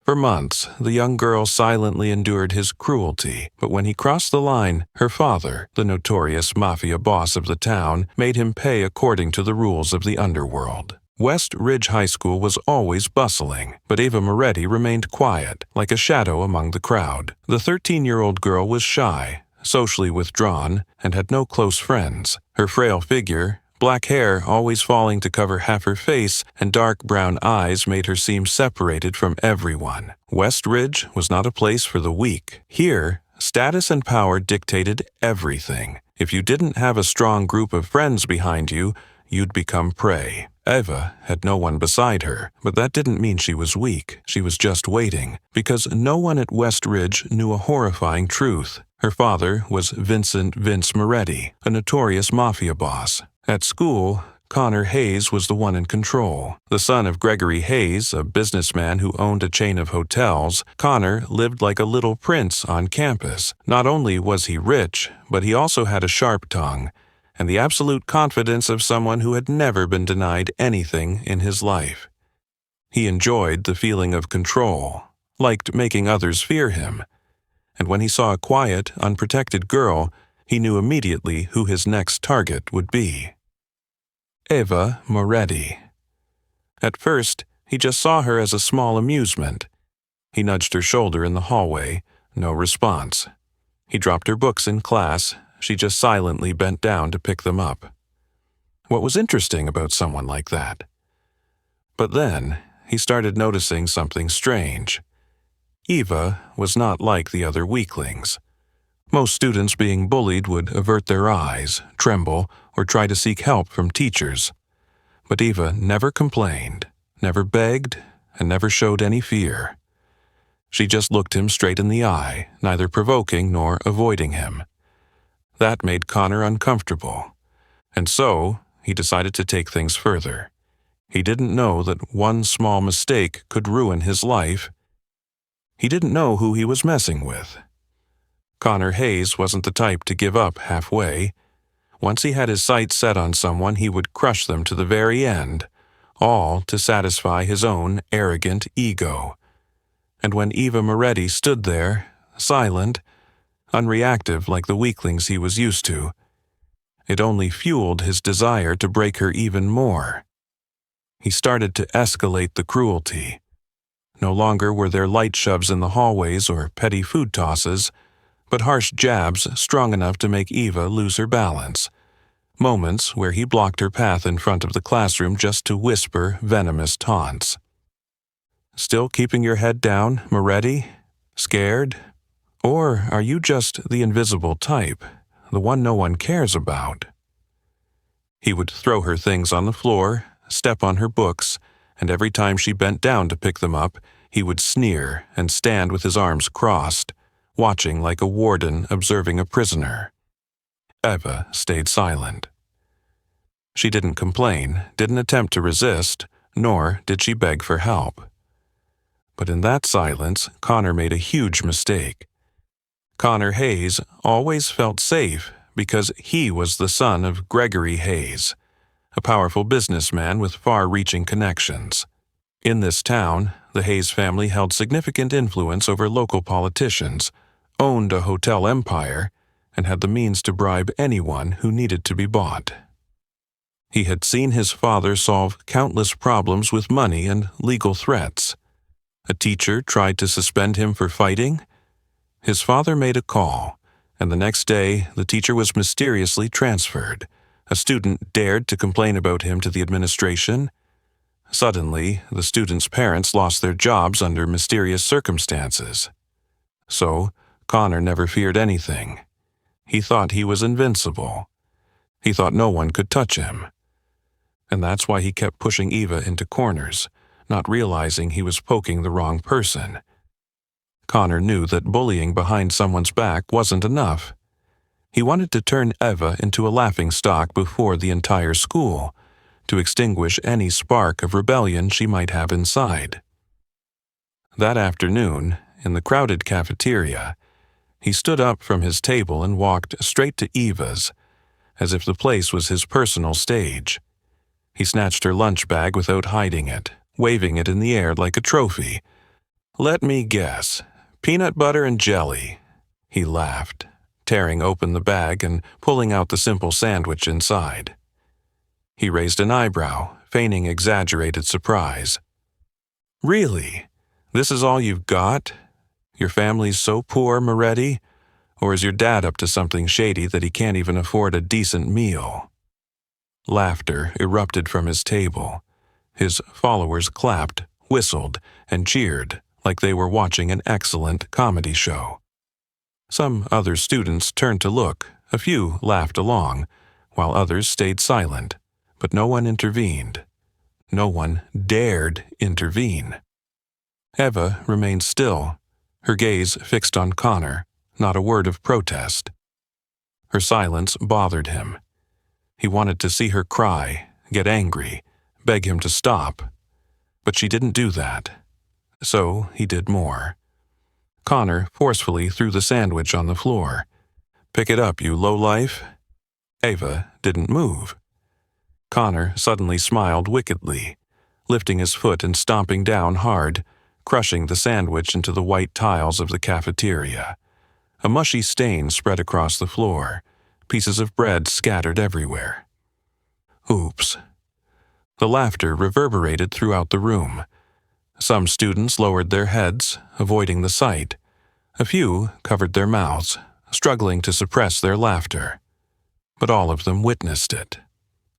For months, the young girl silently endured his cruelty, but when he crossed the line, her father, the notorious mafia boss of the town, made him pay according to the rules of the underworld. West Ridge High School was always bustling, but Eva Moretti remained quiet, like a shadow among the crowd. The 13-year-old girl was shy, socially withdrawn, and had no close friends. Her frail figure, black hair always falling to cover half her face, and dark brown eyes made her seem separated from everyone. West Ridge was not a place for the weak. Here, status and power dictated everything. If you didn't have a strong group of friends behind you, you'd become prey. Eva had no one beside her, but that didn't mean she was weak. She was just waiting, because no one at West Ridge knew a horrifying truth. Her father was Vince Moretti, a notorious mafia boss. At school, Connor Hayes was the one in control. The son of Gregory Hayes, a businessman who owned a chain of hotels, Connor lived like a little prince on campus. Not only was he rich, but he also had a sharp tongue, and the absolute confidence of someone who had never been denied anything in his life. He enjoyed the feeling of control, liked making others fear him, and when he saw a quiet, unprotected girl, he knew immediately who his next target would be. Eva Moretti. At first, he just saw her as a small amusement. He nudged her shoulder in the hallway, no response. He dropped her books in class. She just silently bent down to pick them up. What was interesting about someone like that? But then, he started noticing something strange. Eva was not like the other weaklings. Most students being bullied would avert their eyes, tremble, or try to seek help from teachers. But Eva never complained, never begged, and never showed any fear. She just looked him straight in the eye, neither provoking nor avoiding him. That made Connor uncomfortable, and so he decided to take things further. He didn't know that one small mistake could ruin his life. He didn't know who he was messing with. Connor Hayes wasn't the type to give up halfway. Once he had his sights set on someone, he would crush them to the very end, all to satisfy his own arrogant ego. And when Eva Moretti stood there, silent, unreactive like the weaklings he was used to, it only fueled his desire to break her even more. He started to escalate the cruelty. No longer were there light shoves in the hallways or petty food tosses, but harsh jabs strong enough to make Eva lose her balance. Moments where he blocked her path in front of the classroom just to whisper venomous taunts. Still keeping your head down, Moretti? Scared? Or are you just the invisible type, the one no one cares about? He would throw her things on the floor, step on her books, and every time she bent down to pick them up, he would sneer and stand with his arms crossed, watching like a warden observing a prisoner. Eva stayed silent. She didn't complain, didn't attempt to resist, nor did she beg for help. But in that silence, Connor made a huge mistake. Connor Hayes always felt safe because he was the son of Gregory Hayes, a powerful businessman with far-reaching connections. In this town, the Hayes family held significant influence over local politicians, owned a hotel empire, and had the means to bribe anyone who needed to be bought. He had seen his father solve countless problems with money and legal threats. A teacher tried to suspend him for fighting. His father made a call, and the next day the teacher was mysteriously transferred. A student dared to complain about him to the administration. Suddenly, the student's parents lost their jobs under mysterious circumstances. So, Connor never feared anything. He thought he was invincible. He thought no one could touch him. And that's why he kept pushing Eva into corners, not realizing he was poking the wrong person. Connor knew that bullying behind someone's back wasn't enough. He wanted to turn Eva into a laughingstock before the entire school, to extinguish any spark of rebellion she might have inside. That afternoon, in the crowded cafeteria, he stood up from his table and walked straight to Eva's, as if the place was his personal stage. He snatched her lunch bag without hiding it, waving it in the air like a trophy. Let me guess. Peanut butter and jelly. He laughed, tearing open the bag and pulling out the simple sandwich inside. He raised an eyebrow, feigning exaggerated surprise. Really? This is all you've got? Your family's so poor, Moretti? Or is your dad up to something shady that he can't even afford a decent meal? Laughter erupted from his table. His followers clapped, whistled, and cheered like they were watching an excellent comedy show. Some other students turned to look, a few laughed along, while others stayed silent, but no one intervened. No one dared intervene. Eva remained still, her gaze fixed on Connor, not a word of protest. Her silence bothered him. He wanted to see her cry, get angry, beg him to stop. But she didn't do that. So he did more. Connor forcefully threw the sandwich on the floor. "Pick it up, you lowlife." Eva didn't move. Connor suddenly smiled wickedly, lifting his foot and stomping down hard, crushing the sandwich into the white tiles of the cafeteria. A mushy stain spread across the floor, pieces of bread scattered everywhere. Oops. The laughter reverberated throughout the room. Some students lowered their heads, avoiding the sight. A few covered their mouths, struggling to suppress their laughter. But all of them witnessed it.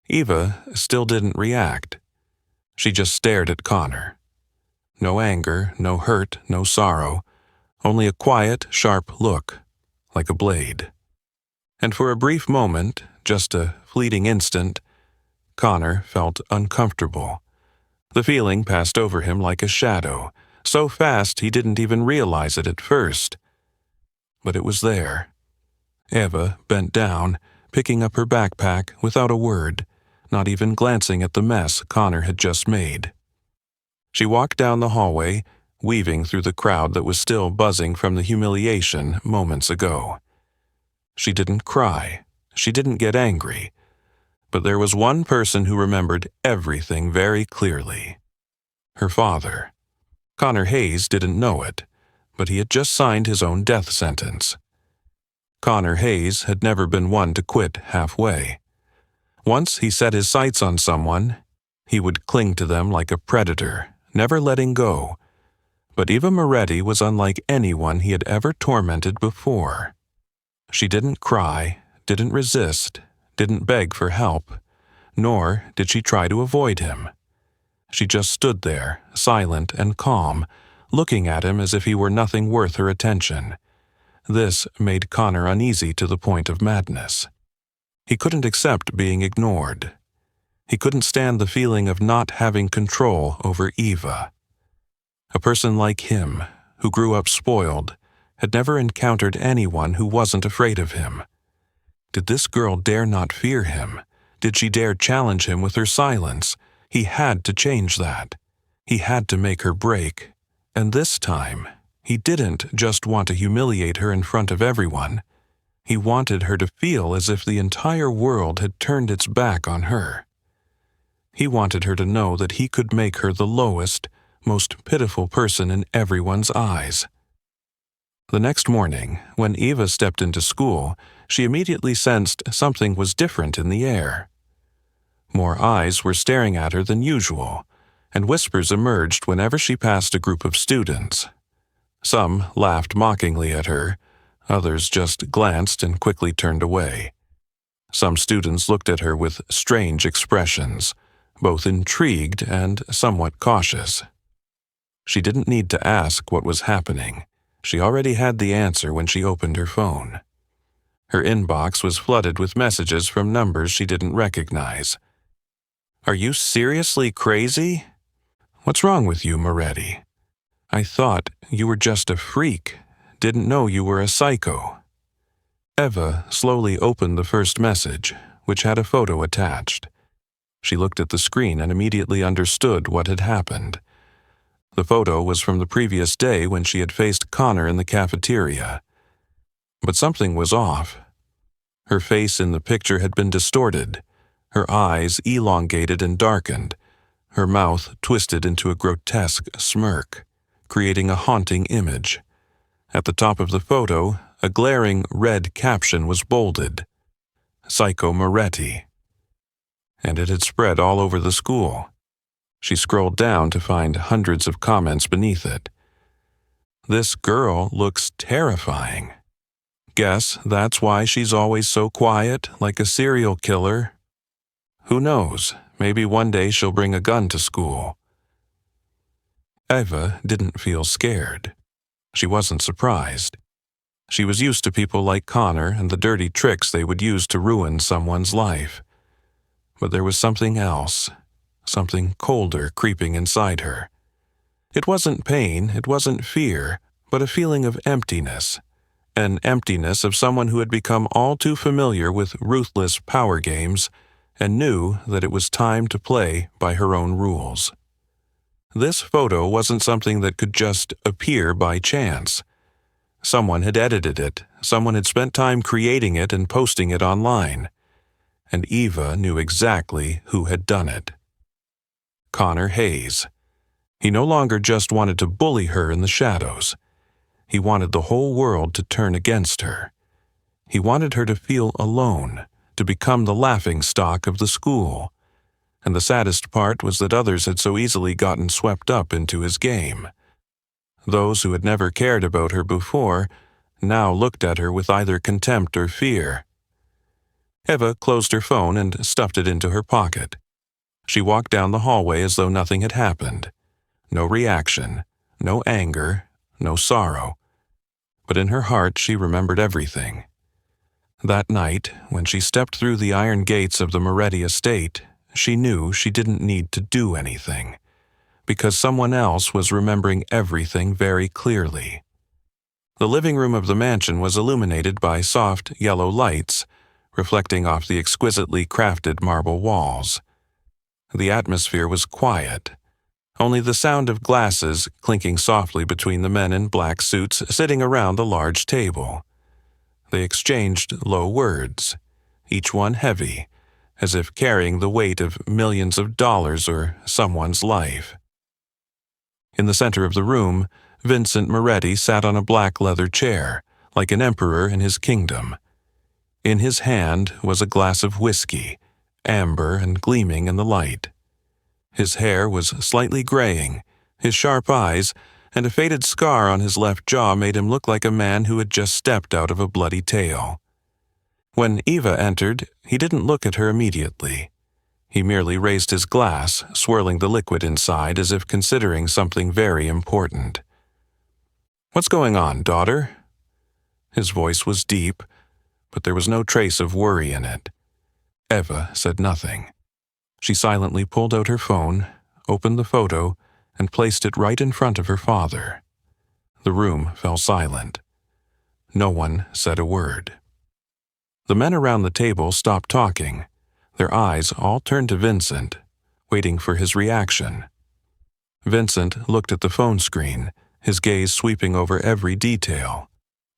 Eva still didn't react. She just stared at Connor. No anger, no hurt, no sorrow, only a quiet, sharp look, like a blade. And for a brief moment, just a fleeting instant, Connor felt uncomfortable. The feeling passed over him like a shadow, so fast he didn't even realize it at first. But it was there. Eva bent down, picking up her backpack without a word, not even glancing at the mess Connor had just made. She walked down the hallway, weaving through the crowd that was still buzzing from the humiliation moments ago. She didn't cry. She didn't get angry. But there was one person who remembered everything very clearly. Her father. Connor Hayes didn't know it, but he had just signed his own death sentence. Connor Hayes had never been one to quit halfway. Once he set his sights on someone, he would cling to them like a predator, never letting go. But Eva Moretti was unlike anyone he had ever tormented before. She didn't cry, didn't resist, didn't beg for help, nor did she try to avoid him. She just stood there, silent and calm, looking at him as if he were nothing worth her attention. This made Connor uneasy to the point of madness. He couldn't accept being ignored. He couldn't stand the feeling of not having control over Eva. A person like him, who grew up spoiled, had never encountered anyone who wasn't afraid of him. Did this girl dare not fear him? Did she dare challenge him with her silence? He had to change that. He had to make her break. And this time, he didn't just want to humiliate her in front of everyone. He wanted her to feel as if the entire world had turned its back on her. He wanted her to know that he could make her the lowest, most pitiful person in everyone's eyes. The next morning, when Eva stepped into school, she immediately sensed something was different in the air. More eyes were staring at her than usual, and whispers emerged whenever she passed a group of students. Some laughed mockingly at her, others just glanced and quickly turned away. Some students looked at her with strange expressions, both intrigued and somewhat cautious. She didn't need to ask what was happening. She already had the answer when she opened her phone. Her inbox was flooded with messages from numbers she didn't recognize. "Are you seriously crazy? What's wrong with you, Moretti? I thought you were just a freak. Didn't know you were a psycho." Eva slowly opened the first message, which had a photo attached. She looked at the screen and immediately understood what had happened. The photo was from the previous day when she had faced Connor in the cafeteria. But something was off. Her face in the picture had been distorted, her eyes elongated and darkened, her mouth twisted into a grotesque smirk. creating a haunting image. At the top of the photo, a glaring red caption was bolded, "Psycho Moretti," and it had spread all over the school. She scrolled down to find hundreds of comments beneath it. "This girl looks terrifying. Guess that's why she's always so quiet, like a serial killer. Who knows, maybe one day she'll bring a gun to school." Eva didn't feel scared. She wasn't surprised. She was used to people like Connor and the dirty tricks they would use to ruin someone's life. But there was something else, something colder creeping inside her. It wasn't pain, it wasn't fear, but a feeling of emptiness. An emptiness of someone who had become all too familiar with ruthless power games and knew that it was time to play by her own rules. This photo wasn't something that could just appear by chance. Someone had edited it, someone had spent time creating it and posting it online. And Eva knew exactly who had done it. Connor Hayes. He no longer just wanted to bully her in the shadows. He wanted the whole world to turn against her. He wanted her to feel alone, to become the laughingstock of the school. And the saddest part was that others had so easily gotten swept up into his game. Those who had never cared about her before now looked at her with either contempt or fear. Eva closed her phone and stuffed it into her pocket. She walked down the hallway as though nothing had happened. No reaction, no anger, no sorrow. But in her heart she remembered everything. That night, when she stepped through the iron gates of the Moretti estate, she knew she didn't need to do anything, because someone else was remembering everything very clearly. The living room of the mansion was illuminated by soft yellow lights, reflecting off the exquisitely crafted marble walls. The atmosphere was quiet. Only the sound of glasses clinking softly between the men in black suits sitting around the large table. They exchanged low words, each one heavy, as if carrying the weight of millions of dollars or someone's life. In the center of the room, Vincent Moretti sat on a black leather chair, like an emperor in his kingdom. In his hand was a glass of whiskey, amber and gleaming in the light. His hair was slightly graying, his sharp eyes and a faded scar on his left jaw made him look like a man who had just stepped out of a bloody tale. When Eva entered, he didn't look at her immediately. He merely raised his glass, swirling the liquid inside as if considering something very important. "What's going on, daughter?" His voice was deep, but there was no trace of worry in it. Eva said nothing. She silently pulled out her phone, opened the photo, and placed it right in front of her father. The room fell silent. No one said a word. The men around the table stopped talking. Their eyes all turned to Vincent, waiting for his reaction. Vincent looked at the phone screen, his gaze sweeping over every detail.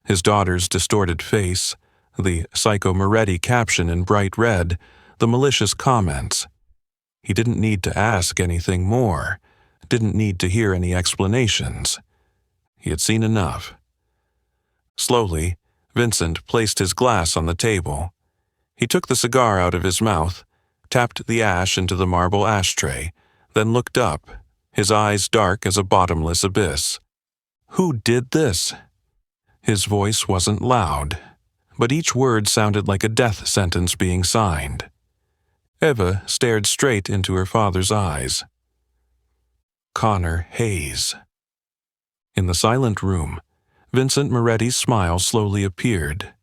His daughter's distorted face, the Psycho Moretti caption in bright red, the malicious comments. He didn't need to ask anything more, didn't need to hear any explanations. He had seen enough. Slowly, Vincent placed his glass on the table. He took the cigar out of his mouth, tapped the ash into the marble ashtray, then looked up, his eyes dark as a bottomless abyss. Who did this? His voice wasn't loud, but each word sounded like a death sentence being signed. Eva stared straight into her father's eyes. Connor Hayes. In the silent room, Vincent Moretti's smile slowly appeared.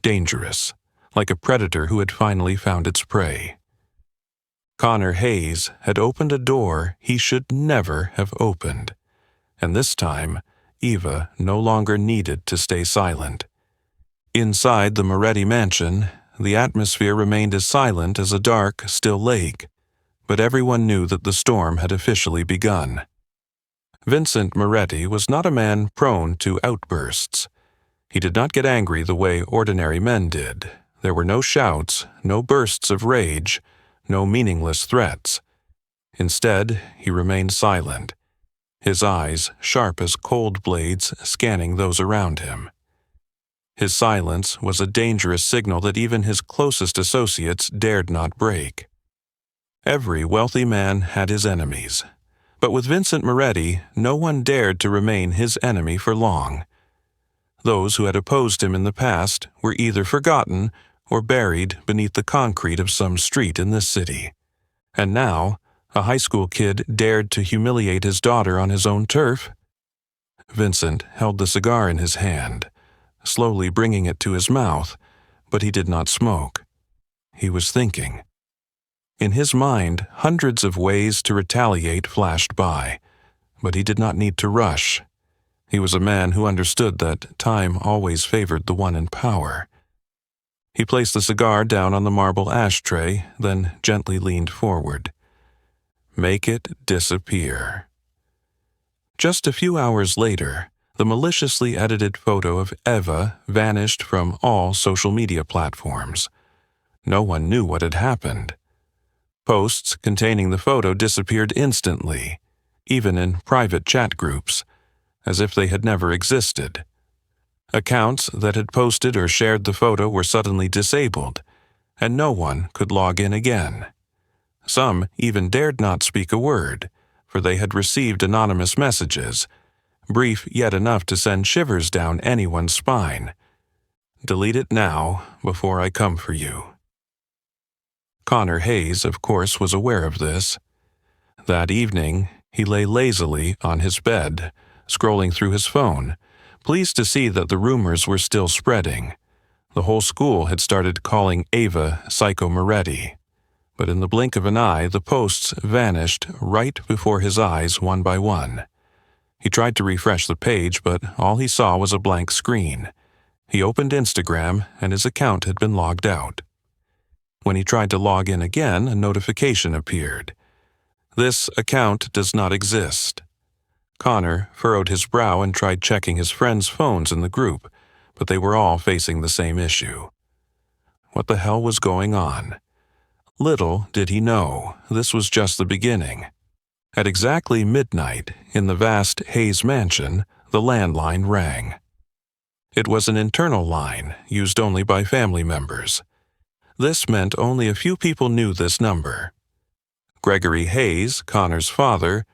Dangerous, like a predator who had finally found its prey. Connor Hayes had opened a door he should never have opened, and this time, Eva no longer needed to stay silent. Inside the Moretti mansion, the atmosphere remained as silent as a dark, still lake, but everyone knew that the storm had officially begun. Vincent Moretti was not a man prone to outbursts. He did not get angry the way ordinary men did. There were no shouts, no bursts of rage, no meaningless threats. Instead, he remained silent. his eyes sharp as cold blades scanning those around him. His silence was a dangerous signal that even his closest associates dared not break. Every wealthy man had his enemies, but with Vincent Moretti, no one dared to remain his enemy for long. Those who had opposed him in the past were either forgotten or buried beneath the concrete of some street in this city. And now, a high school kid dared to humiliate his daughter on his own turf. Vincent held the cigar in his hand, slowly bringing it to his mouth, but he did not smoke. He was thinking. In his mind, hundreds of ways to retaliate flashed by, but he did not need to rush. He was a man who understood that time always favored the one in power. He placed the cigar down on the marble ashtray, then gently leaned forward. Make it disappear. Just a few hours later, the maliciously edited photo of Eva vanished from all social media platforms. No one knew what had happened. Posts containing the photo disappeared instantly, even in private chat groups, as if they had never existed. Accounts that had posted or shared the photo were suddenly disabled, and no one could log in again. Some even dared not speak a word, for they had received anonymous messages, brief yet enough to send shivers down anyone's spine. Delete it now, before I come for you. Connor Hayes, of course, was aware of this. That evening, he lay lazily on his bed, scrolling through his phone, pleased to see that the rumors were still spreading. The whole school had started calling Eva Psycho Moretti. But in the blink of an eye, the posts vanished right before his eyes one by one. He tried to refresh the page, but all he saw was a blank screen. He opened Instagram, and his account had been logged out. When he tried to log in again, a notification appeared. This account does not exist. Connor furrowed his brow and tried checking his friends' phones in the group, but they were all facing the same issue. What the hell was going on? Little did he know, this was just the beginning. At exactly midnight, in the vast Hayes mansion, the landline rang. It was an internal line, used only by family members. This meant only a few people knew this number. Gregory Hayes, Connor's father,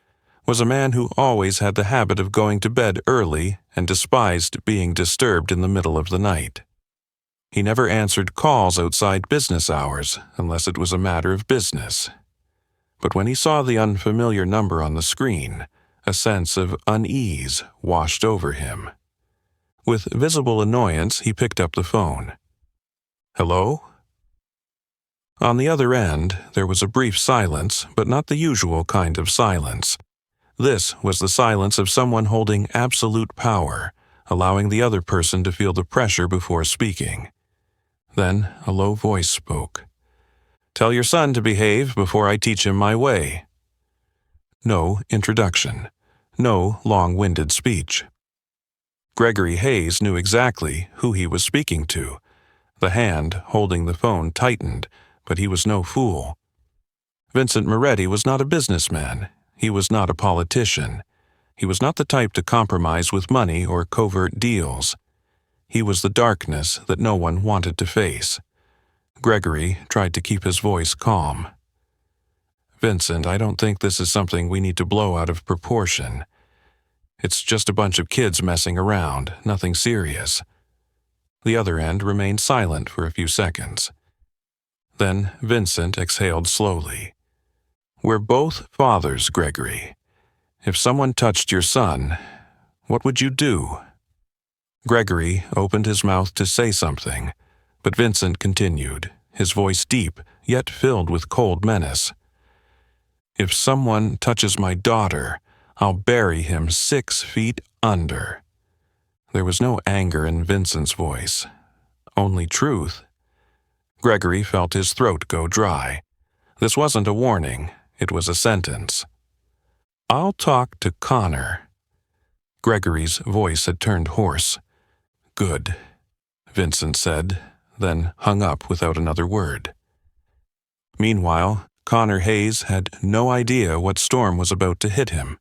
was a man who always had the habit of going to bed early and despised being disturbed in the middle of the night. He never answered calls outside business hours unless it was a matter of business. But when he saw the unfamiliar number on the screen, a sense of unease washed over him. With visible annoyance, he picked up the phone. Hello? On the other end, there was a brief silence, but not the usual kind of silence. This was the silence of someone holding absolute power, allowing the other person to feel the pressure before speaking. Then a low voice spoke. Tell your son to behave before I teach him my way. No introduction. No long-winded speech. Gregory Hayes knew exactly who he was speaking to. The hand holding the phone tightened, but he was no fool. Vincent Moretti was not a businessman. He was not a politician. He was not the type to compromise with money or covert deals. He was the darkness that no one wanted to face. Gregory tried to keep his voice calm. Vincent, I don't think this is something we need to blow out of proportion. It's just a bunch of kids messing around, nothing serious. The other end remained silent for a few seconds. Then Vincent exhaled slowly. We're both fathers, Gregory. If someone touched your son, what would you do? Gregory opened his mouth to say something, but Vincent continued, his voice deep, yet filled with cold menace. If someone touches my daughter, I'll bury him 6 feet under. There was no anger in Vincent's voice, only truth. Gregory felt his throat go dry. This wasn't a warning, it was a sentence. I'll talk to Connor. Gregory's voice had turned hoarse. Good, Vincent said, then hung up without another word. Meanwhile, Connor Hayes had no idea what storm was about to hit him.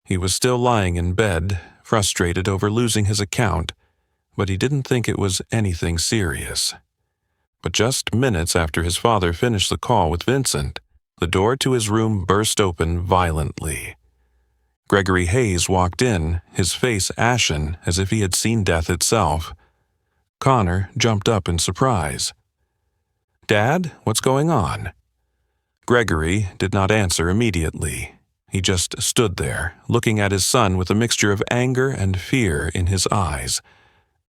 He was still lying in bed, frustrated over losing his account, but he didn't think it was anything serious. But just minutes after his father finished the call with Vincent, the door to his room burst open violently. Gregory Hayes walked in, his face ashen as if he had seen death itself. Connor jumped up in surprise. "Dad, what's going on?" Gregory did not answer immediately. He just stood there, looking at his son with a mixture of anger and fear in his eyes.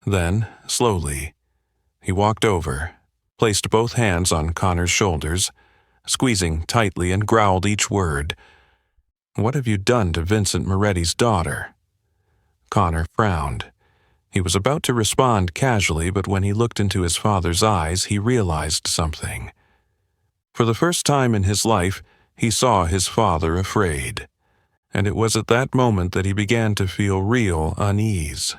Then, slowly, he walked over, placed both hands on Connor's shoulders, squeezing tightly, and growled each word. "What have you done to Vincent Moretti's daughter?" Connor frowned. He was about to respond casually, but when he looked into his father's eyes, he realized something. For the first time in his life, he saw his father afraid, and it was at that moment that he began to feel real unease.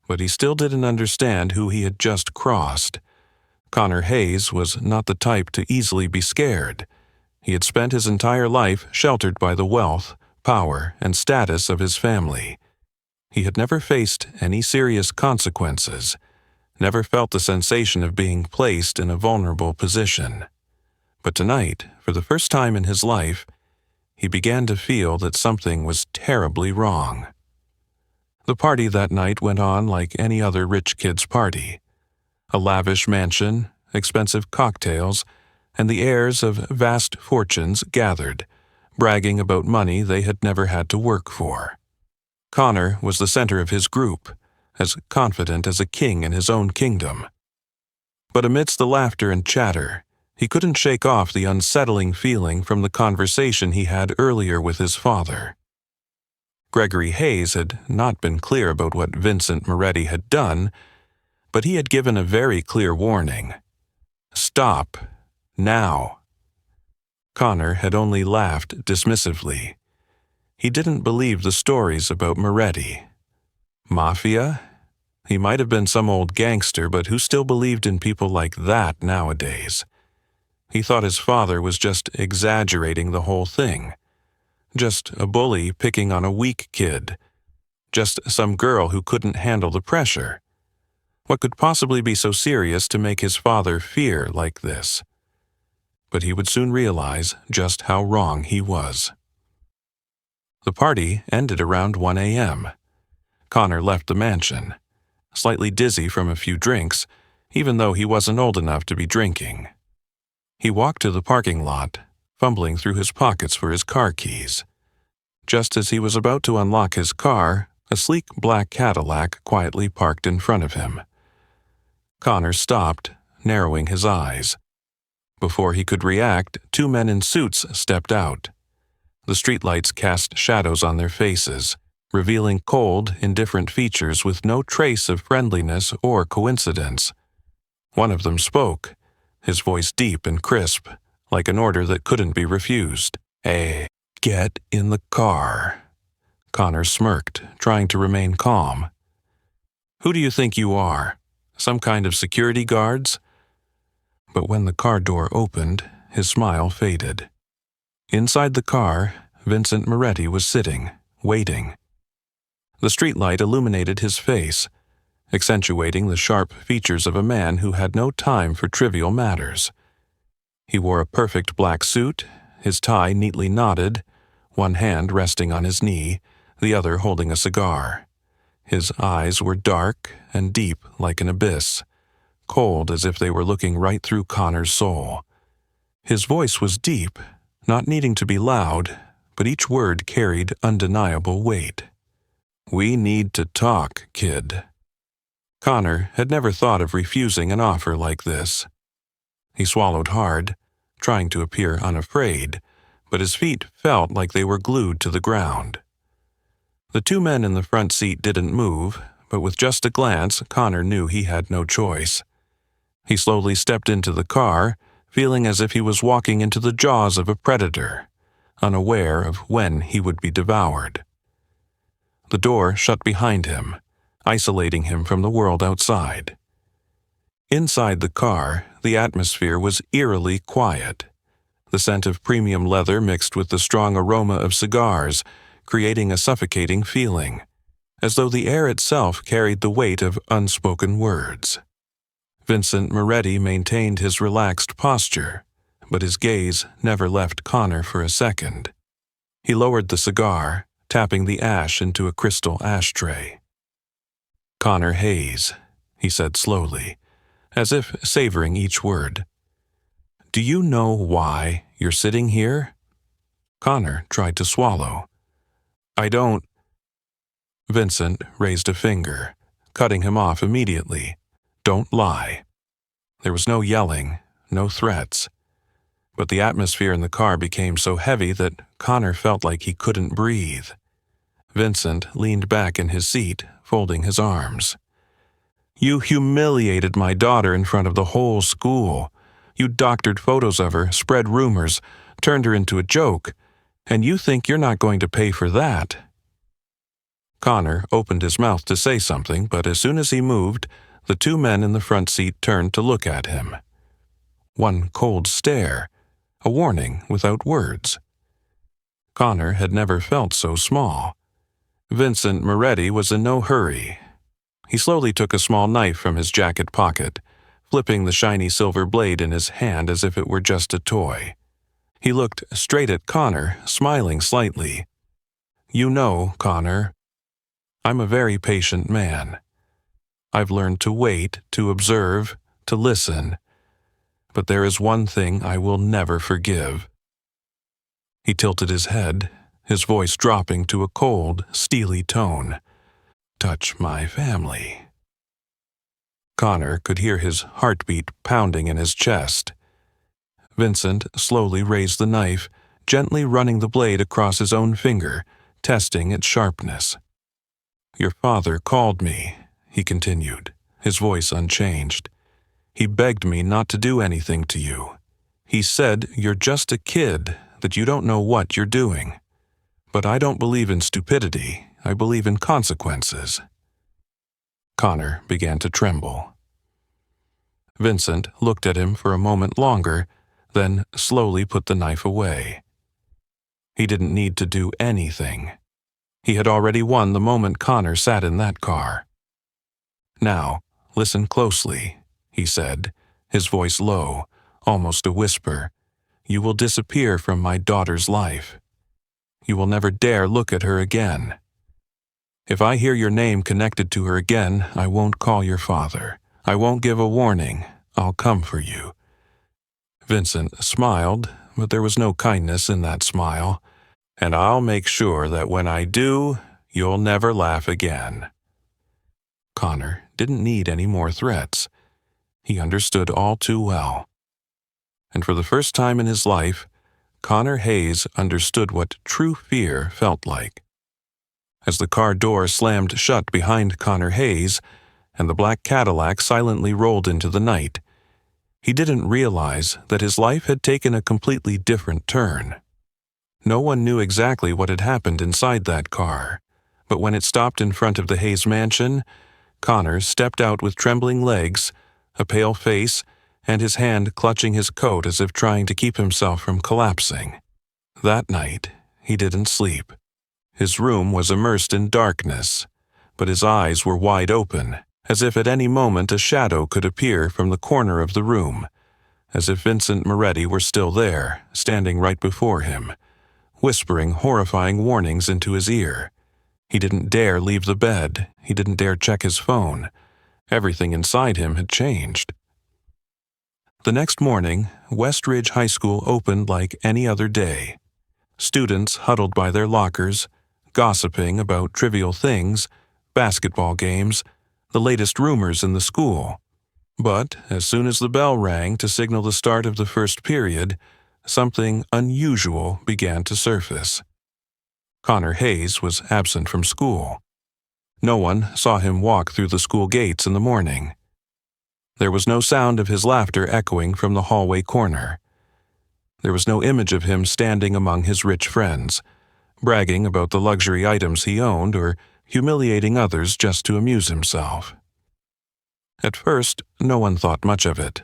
But he still didn't understand who he had just crossed. Connor Hayes was not the type to easily be scared. He had spent his entire life sheltered by the wealth, power, and status of his family. He had never faced any serious consequences, never felt the sensation of being placed in a vulnerable position. But tonight, for the first time in his life, he began to feel that something was terribly wrong. The party that night went on like any other rich kid's party. A lavish mansion, expensive cocktails, and the heirs of vast fortunes gathered, bragging about money they had never had to work for. Connor was the center of his group, as confident as a king in his own kingdom. But amidst the laughter and chatter, he couldn't shake off the unsettling feeling from the conversation he had earlier with his father. Gregory Hayes had not been clear about what Vincent Moretti had done, but he had given a very clear warning. "Stop. Now." Connor had only laughed dismissively. He didn't believe the stories about Moretti. Mafia? He might have been some old gangster, but who still believed in people like that nowadays? He thought his father was just exaggerating the whole thing. Just a bully picking on a weak kid. Just some girl who couldn't handle the pressure. What could possibly be so serious to make his father fear like this? But he would soon realize just how wrong he was. The party ended around 1 a.m. Connor left the mansion, slightly dizzy from a few drinks, even though he wasn't old enough to be drinking. He walked to the parking lot, fumbling through his pockets for his car keys. Just as he was about to unlock his car, a sleek black Cadillac quietly parked in front of him. Connor stopped, narrowing his eyes. Before he could react, two men in suits stepped out. The streetlights cast shadows on their faces, revealing cold, indifferent features with no trace of friendliness or coincidence. One of them spoke, his voice deep and crisp, like an order that couldn't be refused. "Hey, get in the car." Connor smirked, trying to remain calm. "Who do you think you are? Some kind of security guards?" But when the car door opened, his smile faded. Inside the car, Vincent Moretti was sitting, waiting. The streetlight illuminated his face, accentuating the sharp features of a man who had no time for trivial matters. He wore a perfect black suit, his tie neatly knotted, one hand resting on his knee, the other holding a cigar. His eyes were dark and deep like an abyss, cold as if they were looking right through Connor's soul. His voice was deep, not needing to be loud, but each word carried undeniable weight. "We need to talk, kid." Connor had never thought of refusing an offer like this. He swallowed hard, trying to appear unafraid, but his feet felt like they were glued to the ground. The two men in the front seat didn't move, but with just a glance, Connor knew he had no choice. He slowly stepped into the car, feeling as if he was walking into the jaws of a predator, unaware of when he would be devoured. The door shut behind him, isolating him from the world outside. Inside the car, the atmosphere was eerily quiet. The scent of premium leather mixed with the strong aroma of cigars creating a suffocating feeling, as though the air itself carried the weight of unspoken words. Vincent Moretti maintained his relaxed posture, but his gaze never left Connor for a second. He lowered the cigar, tapping the ash into a crystal ashtray. "Connor Hayes," he said slowly, as if savoring each word. "Do you know why you're sitting here?" Connor tried to swallow. "I don't—" Vincent raised a finger, cutting him off immediately. "Don't lie." There was no yelling, no threats. But the atmosphere in the car became so heavy that Connor felt like he couldn't breathe. Vincent leaned back in his seat, folding his arms. "You humiliated my daughter in front of the whole school. You doctored photos of her, spread rumors, turned her into a joke, and you think you're not going to pay for that." Connor opened his mouth to say something, but as soon as he moved, the two men in the front seat turned to look at him. One cold stare, a warning without words. Connor had never felt so small. Vincent Moretti was in no hurry. He slowly took a small knife from his jacket pocket, flipping the shiny silver blade in his hand as if it were just a toy. He looked straight at Connor, smiling slightly. "You know, Connor, I'm a very patient man. I've learned to wait, to observe, to listen. But there is one thing I will never forgive." He tilted his head, his voice dropping to a cold, steely tone. "Touch my family." Connor could hear his heartbeat pounding in his chest. Vincent slowly raised the knife, gently running the blade across his own finger, testing its sharpness. "Your father called me," he continued, his voice unchanged. "He begged me not to do anything to you. He said you're just a kid, that you don't know what you're doing. But I don't believe in stupidity. I believe in consequences." Connor began to tremble. Vincent looked at him for a moment longer, then slowly put the knife away. He didn't need to do anything. He had already won the moment Connor sat in that car. "Now, listen closely," he said, his voice low, almost a whisper. "You will disappear from my daughter's life. You will never dare look at her again. If I hear your name connected to her again, I won't call your father. I won't give a warning. I'll come for you." Vincent smiled, but there was no kindness in that smile. "And I'll make sure that when I do, you'll never laugh again." Connor didn't need any more threats. He understood all too well. And for the first time in his life, Connor Hayes understood what true fear felt like. As the car door slammed shut behind Connor Hayes, and the black Cadillac silently rolled into the night, he didn't realize that his life had taken a completely different turn. No one knew exactly what had happened inside that car, but when it stopped in front of the Hayes mansion, Connor stepped out with trembling legs, a pale face, and his hand clutching his coat as if trying to keep himself from collapsing. That night, he didn't sleep. His room was immersed in darkness, but his eyes were wide open, as if at any moment a shadow could appear from the corner of the room, as if Vincent Moretti were still there, standing right before him, whispering horrifying warnings into his ear. He didn't dare leave the bed. He didn't dare check his phone. Everything inside him had changed. The next morning, West Ridge High School opened like any other day. Students huddled by their lockers, gossiping about trivial things, basketball games, the latest rumors in the school. But as soon as the bell rang to signal the start of the first period, something unusual began to surface. Connor Hayes was absent from school. No one saw him walk through the school gates in the morning. There was no sound of his laughter echoing from the hallway corner. There was no image of him standing among his rich friends, bragging about the luxury items he owned or humiliating others just to amuse himself. At first, no one thought much of it.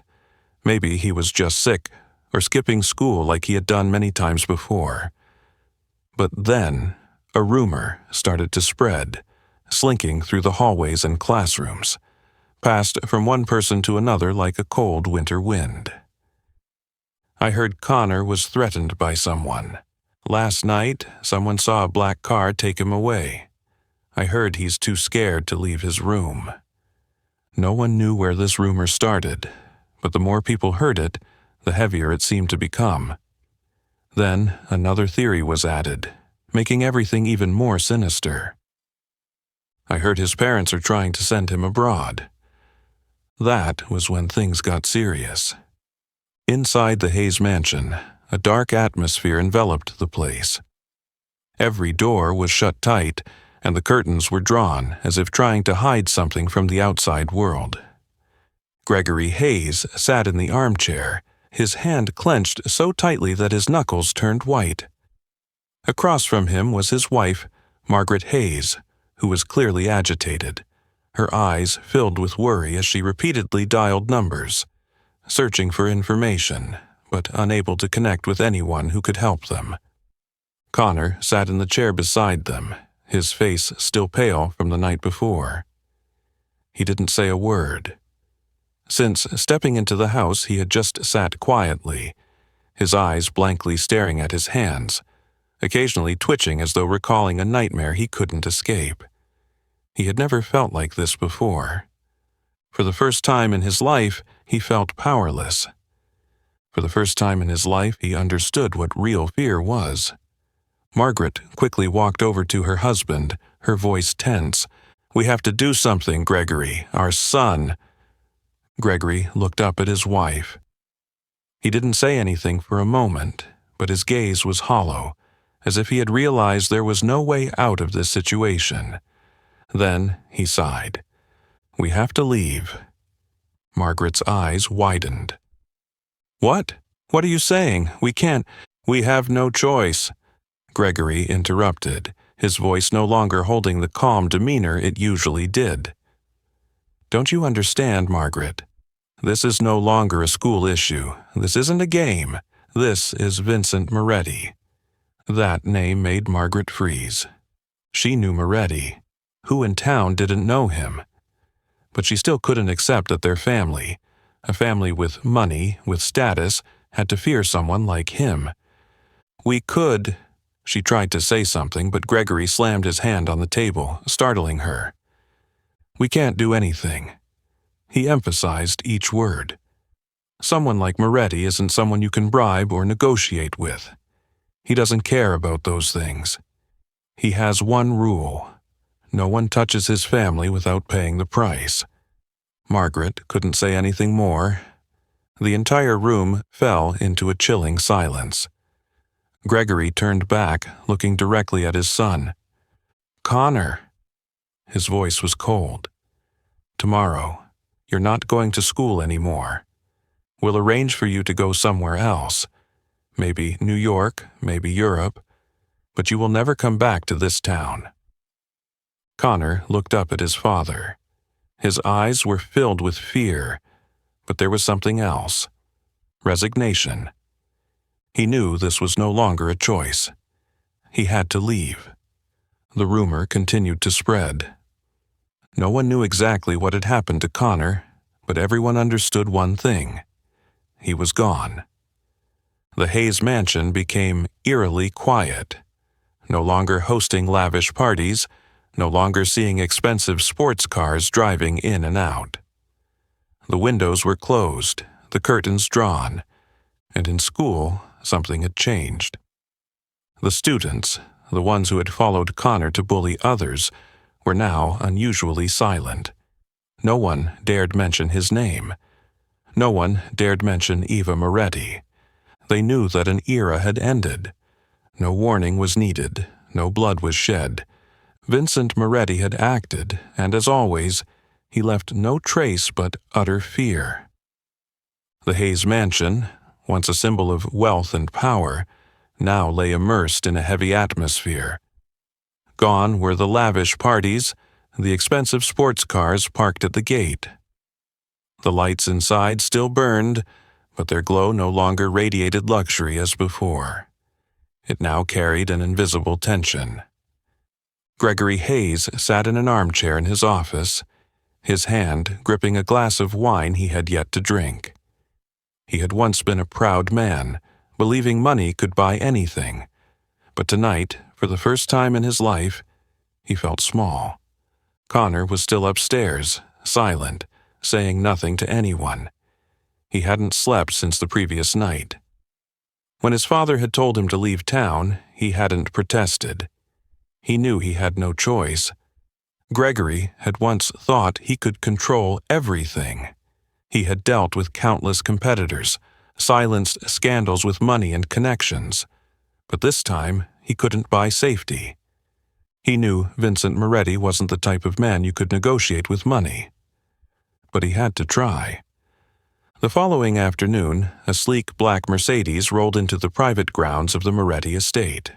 Maybe he was just sick or skipping school like he had done many times before. But then, A rumor started to spread, slinking through the hallways and classrooms, passed from one person to another like a cold winter wind. I heard Connor was threatened by someone. Last night, someone saw a black car take him away. I heard he's too scared to leave his room. No one knew where this rumor started, but the more people heard it, the heavier it seemed to become. Then another theory was added, making everything even more sinister. I heard his parents are trying to send him abroad. That was when things got serious. Inside the Hayes mansion, a dark atmosphere enveloped the place. Every door was shut tight, and the curtains were drawn as if trying to hide something from the outside world. Gregory Hayes sat in the armchair, his hand clenched so tightly that his knuckles turned white. Across from him was his wife, Margaret Hayes, who was clearly agitated, her eyes filled with worry as she repeatedly dialed numbers, searching for information, but unable to connect with anyone who could help them. Connor sat in the chair beside them, his face still pale from the night before. He didn't say a word. Since stepping into the house, he had just sat quietly, his eyes blankly staring at his hands, occasionally twitching as though recalling a nightmare he couldn't escape. He had never felt like this before. For the first time in his life, he felt powerless. For the first time in his life, he understood what real fear was. Margaret quickly walked over to her husband, her voice tense. "We have to do something, Gregory. Our son." Gregory looked up at his wife. He didn't say anything for a moment, but his gaze was hollow, as if he had realized there was no way out of this situation. Then he sighed. "We have to leave." Margaret's eyes widened. "What? What are you saying? We can't. We have no choice." Gregory interrupted, his voice no longer holding the calm demeanor it usually did. "Don't you understand, Margaret? This is no longer a school issue. This isn't a game. This is Vincent Moretti." That name made Margaret freeze. She knew Moretti. Who in town didn't know him? But she still couldn't accept that their family, a family with money, with status, had to fear someone like him. "We could..." She tried to say something, but Gregory slammed his hand on the table, startling her. "We can't do anything." He emphasized each word. "Someone like Moretti isn't someone you can bribe or negotiate with. He doesn't care about those things. He has one rule. No one touches his family without paying the price." Margaret couldn't say anything more. The entire room fell into a chilling silence. Gregory turned back, looking directly at his son. "Connor." His voice was cold. "Tomorrow, you're not going to school anymore. We'll arrange for you to go somewhere else. Maybe New York, maybe Europe. But you will never come back to this town." Connor looked up at his father. His eyes were filled with fear, but there was something else. Resignation. He knew this was no longer a choice. He had to leave. The rumor continued to spread. No one knew exactly what had happened to Connor, but everyone understood one thing. He was gone. The Hayes mansion became eerily quiet. No longer hosting lavish parties, no longer seeing expensive sports cars driving in and out. The windows were closed, the curtains drawn, and in school, something had changed. The students, the ones who had followed Connor to bully others, were now unusually silent. No one dared mention his name. No one dared mention Eva Moretti. They knew that an era had ended. No warning was needed, no blood was shed. Vincent Moretti had acted, and as always, he left no trace but utter fear. The Hayes mansion, once a symbol of wealth and power, now lay immersed in a heavy atmosphere. Gone were the lavish parties, the expensive sports cars parked at the gate. The lights inside still burned, but their glow no longer radiated luxury as before. It now carried an invisible tension. Gregory Hayes sat in an armchair in his office, his hand gripping a glass of wine he had yet to drink. He had once been a proud man, believing money could buy anything, but tonight, for the first time in his life, he felt small. Connor was still upstairs, silent, saying nothing to anyone. He hadn't slept since the previous night. When his father had told him to leave town, he hadn't protested. He knew he had no choice. Gregory had once thought he could control everything. He had dealt with countless competitors, silenced scandals with money and connections. But this time, he couldn't buy safety. He knew Vincent Moretti wasn't the type of man you could negotiate with money. But he had to try. The following afternoon, a sleek black Mercedes rolled into the private grounds of the Moretti estate.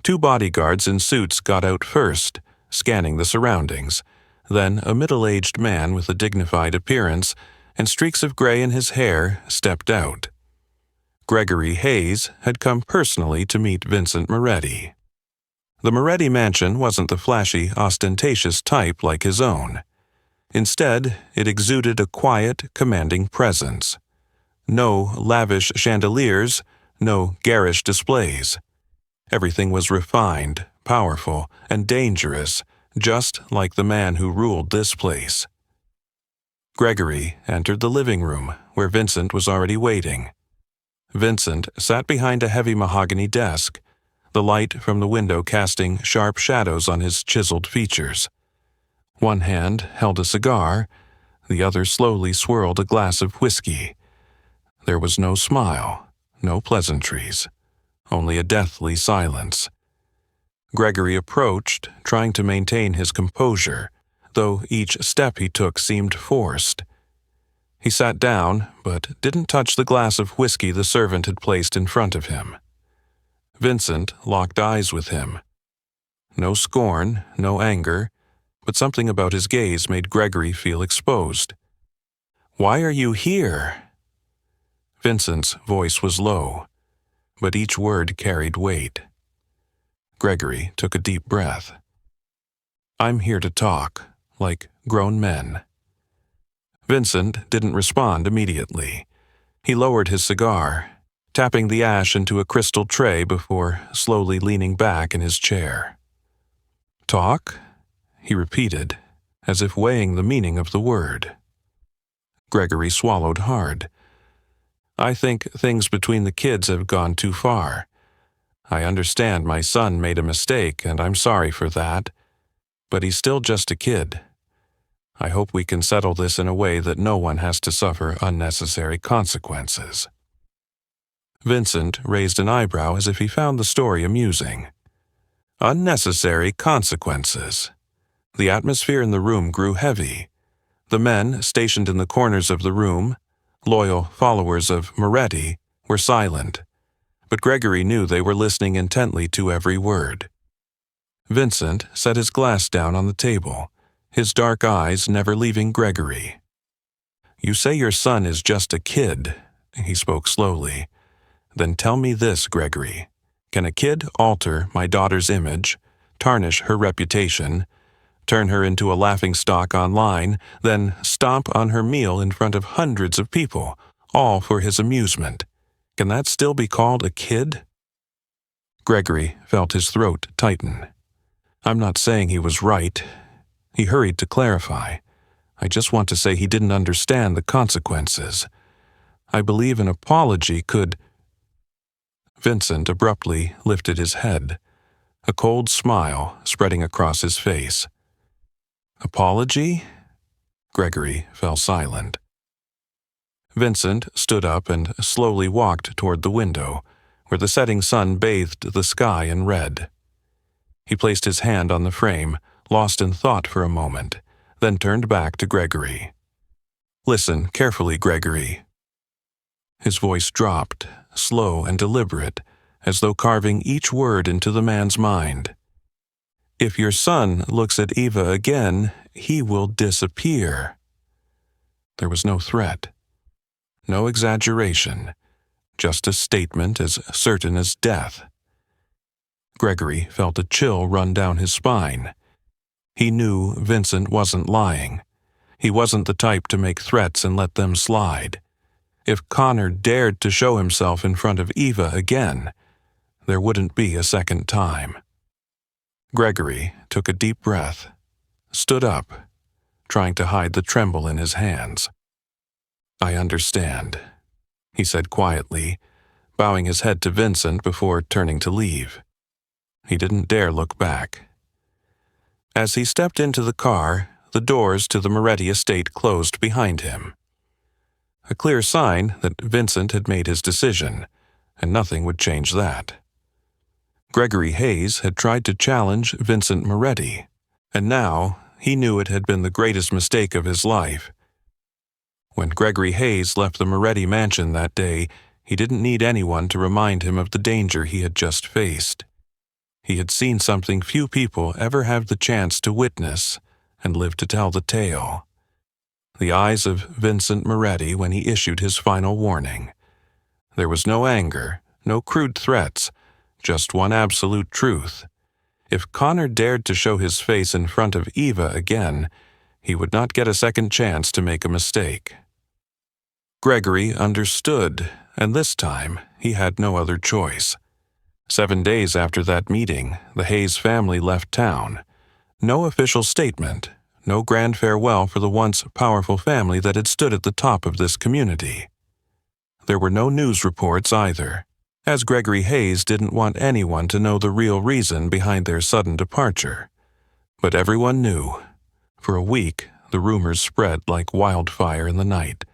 2 bodyguards in suits got out first, scanning the surroundings. Then a middle-aged man with a dignified appearance and streaks of gray in his hair stepped out. Gregory Hayes had come personally to meet Vincent Moretti. The Moretti mansion wasn't the flashy, ostentatious type like his own. Instead, it exuded a quiet, commanding presence. No lavish chandeliers, no garish displays. Everything was refined, powerful, and dangerous, just like the man who ruled this place. Gregory entered the living room, where Vincent was already waiting. Vincent sat behind a heavy mahogany desk, the light from the window casting sharp shadows on his chiseled features. One hand held a cigar, the other slowly swirled a glass of whiskey. There was no smile, no pleasantries, only a deathly silence. Gregory approached, trying to maintain his composure, though each step he took seemed forced. He sat down, but didn't touch the glass of whiskey the servant had placed in front of him. Vincent locked eyes with him. No scorn, no anger, but something about his gaze made Gregory feel exposed. "Why are you here?" Vincent's voice was low, but each word carried weight. Gregory took a deep breath. "I'm here to talk, like grown men." Vincent didn't respond immediately. He lowered his cigar, tapping the ash into a crystal tray before slowly leaning back in his chair. "Talk?" he repeated, as if weighing the meaning of the word. Gregory swallowed hard. "I think things between the kids have gone too far. I understand my son made a mistake, and I'm sorry for that. But he's still just a kid. I hope we can settle this in a way that no one has to suffer unnecessary consequences." Vincent raised an eyebrow as if he found the story amusing. Unnecessary consequences. The atmosphere in the room grew heavy. The men stationed in the corners of the room, loyal followers of Moretti, were silent, but Gregory knew they were listening intently to every word. Vincent set his glass down on the table, his dark eyes never leaving Gregory. "You say your son is just a kid," he spoke slowly. "Then tell me this, Gregory. Can a kid alter my daughter's image, tarnish her reputation, turn her into a laughingstock online, then stomp on her meal in front of hundreds of people, all for his amusement? Can that still be called a kid?" Gregory felt his throat tighten. "I'm not saying he was right." He hurried to clarify. "I just want to say he didn't understand the consequences. I believe an apology could—" Vincent abruptly lifted his head, a cold smile spreading across his face. "Apology?" Gregory fell silent. Vincent stood up and slowly walked toward the window, where the setting sun bathed the sky in red. He placed his hand on the frame, lost in thought for a moment, then turned back to Gregory. "Listen carefully, Gregory." His voice dropped, slow and deliberate, as though carving each word into the man's mind. "If your son looks at Eva again, he will disappear." There was no threat, no exaggeration, just a statement as certain as death. Gregory felt a chill run down his spine. He knew Vincent wasn't lying. He wasn't the type to make threats and let them slide. If Connor dared to show himself in front of Eva again, there wouldn't be a second time. Gregory took a deep breath, stood up, trying to hide the tremble in his hands. "I understand," he said quietly, bowing his head to Vincent before turning to leave. He didn't dare look back. As he stepped into the car, the doors to the Moretti estate closed behind him. A clear sign that Vincent had made his decision, and nothing would change that. Gregory Hayes had tried to challenge Vincent Moretti, and now he knew it had been the greatest mistake of his life. When Gregory Hayes left the Moretti mansion that day, he didn't need anyone to remind him of the danger he had just faced. He had seen something few people ever have the chance to witness and live to tell the tale. The eyes of Vincent Moretti when he issued his final warning. There was no anger, no crude threats, just one absolute truth. If Connor dared to show his face in front of Eva again, he would not get a second chance to make a mistake. Gregory understood, and this time he had no other choice. 7 days after that meeting, the Hayes family left town. No official statement, no grand farewell for the once powerful family that had stood at the top of this community. There were no news reports either, as Gregory Hayes didn't want anyone to know the real reason behind their sudden departure. But everyone knew. For a week, the rumors spread like wildfire in the night.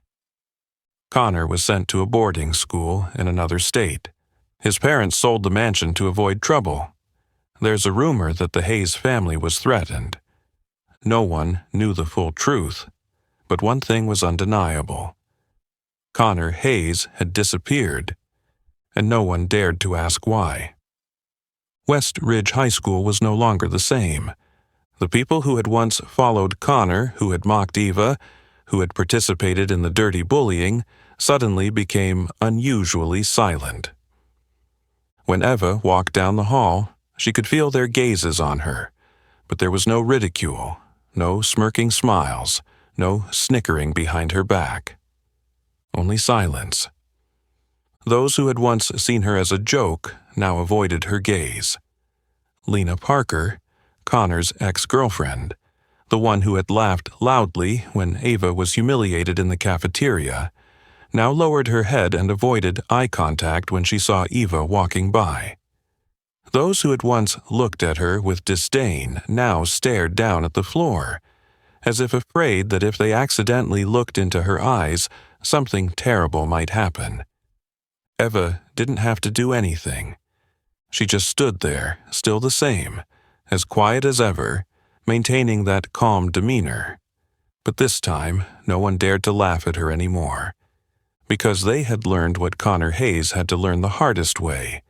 Connor was sent to a boarding school in another state. His parents sold the mansion to avoid trouble. There's a rumor that the Hayes family was threatened. No one knew the full truth, but one thing was undeniable. Connor Hayes had disappeared, and no one dared to ask why. West Ridge High School was no longer the same. The people who had once followed Connor, who had mocked Eva, who had participated in the dirty bullying, suddenly became unusually silent. When Eva walked down the hall, she could feel their gazes on her, but there was no ridicule, no smirking smiles, no snickering behind her back. Only silence. Those who had once seen her as a joke now avoided her gaze. Lena Parker, Connor's ex-girlfriend, the one who had laughed loudly when Eva was humiliated in the cafeteria, now lowered her head and avoided eye contact when she saw Eva walking by. Those who had once looked at her with disdain now stared down at the floor, as if afraid that if they accidentally looked into her eyes, something terrible might happen. Eva didn't have to do anything. She just stood there, still the same, as quiet as ever, maintaining that calm demeanor. But this time, no one dared to laugh at her anymore, because they had learned what Connor Hayes had to learn the hardest way.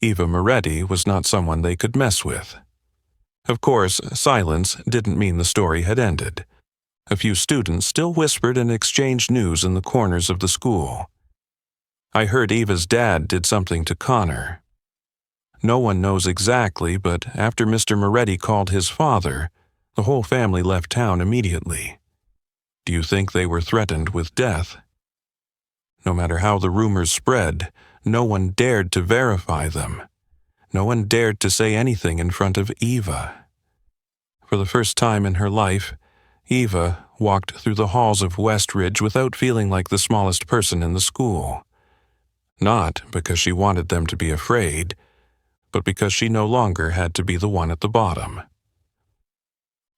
Eva Moretti was not someone they could mess with. Of course, silence didn't mean the story had ended. A few students still whispered and exchanged news in the corners of the school. I heard Eva's dad did something to Connor. No one knows exactly, but after Mr. Moretti called his father, the whole family left town immediately. Do you think they were threatened with death? No matter how the rumors spread, no one dared to verify them. No one dared to say anything in front of Eva. For the first time in her life, Eva walked through the halls of West Ridge without feeling like the smallest person in the school. Not because she wanted them to be afraid, but because she no longer had to be the one at the bottom.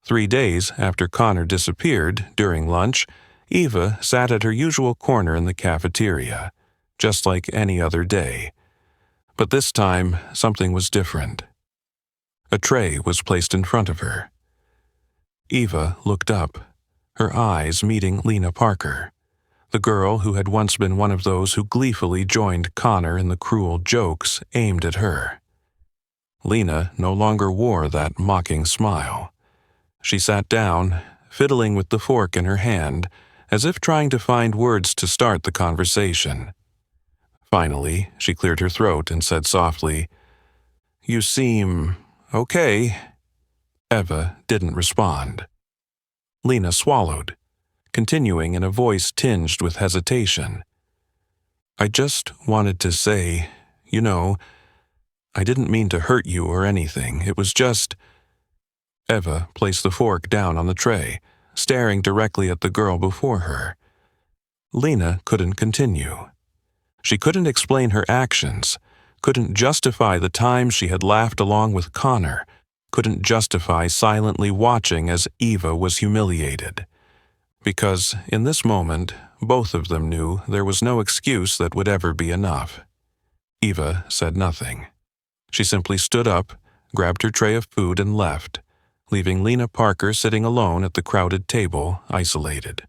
3 days after Connor disappeared, during lunch, Eva sat at her usual corner in the cafeteria, just like any other day. But this time, something was different. A tray was placed in front of her. Eva looked up, her eyes meeting Lena Parker, the girl who had once been one of those who gleefully joined Connor in the cruel jokes aimed at her. Lena no longer wore that mocking smile. She sat down, fiddling with the fork in her hand, as if trying to find words to start the conversation. Finally, she cleared her throat and said softly, You seem okay." Eva didn't respond. Lena swallowed, continuing in a voice tinged with hesitation. "I just wanted to say, you know, I didn't mean to hurt you or anything. It was just—" Eva placed the fork down on the tray, staring directly at the girl before her. Lena couldn't continue. She couldn't explain her actions, couldn't justify the time she had laughed along with Connor, couldn't justify silently watching as Eva was humiliated. Because, in this moment, both of them knew there was no excuse that would ever be enough. Eva said nothing. She simply stood up, grabbed her tray of food and left, leaving Lena Parker sitting alone at the crowded table, isolated.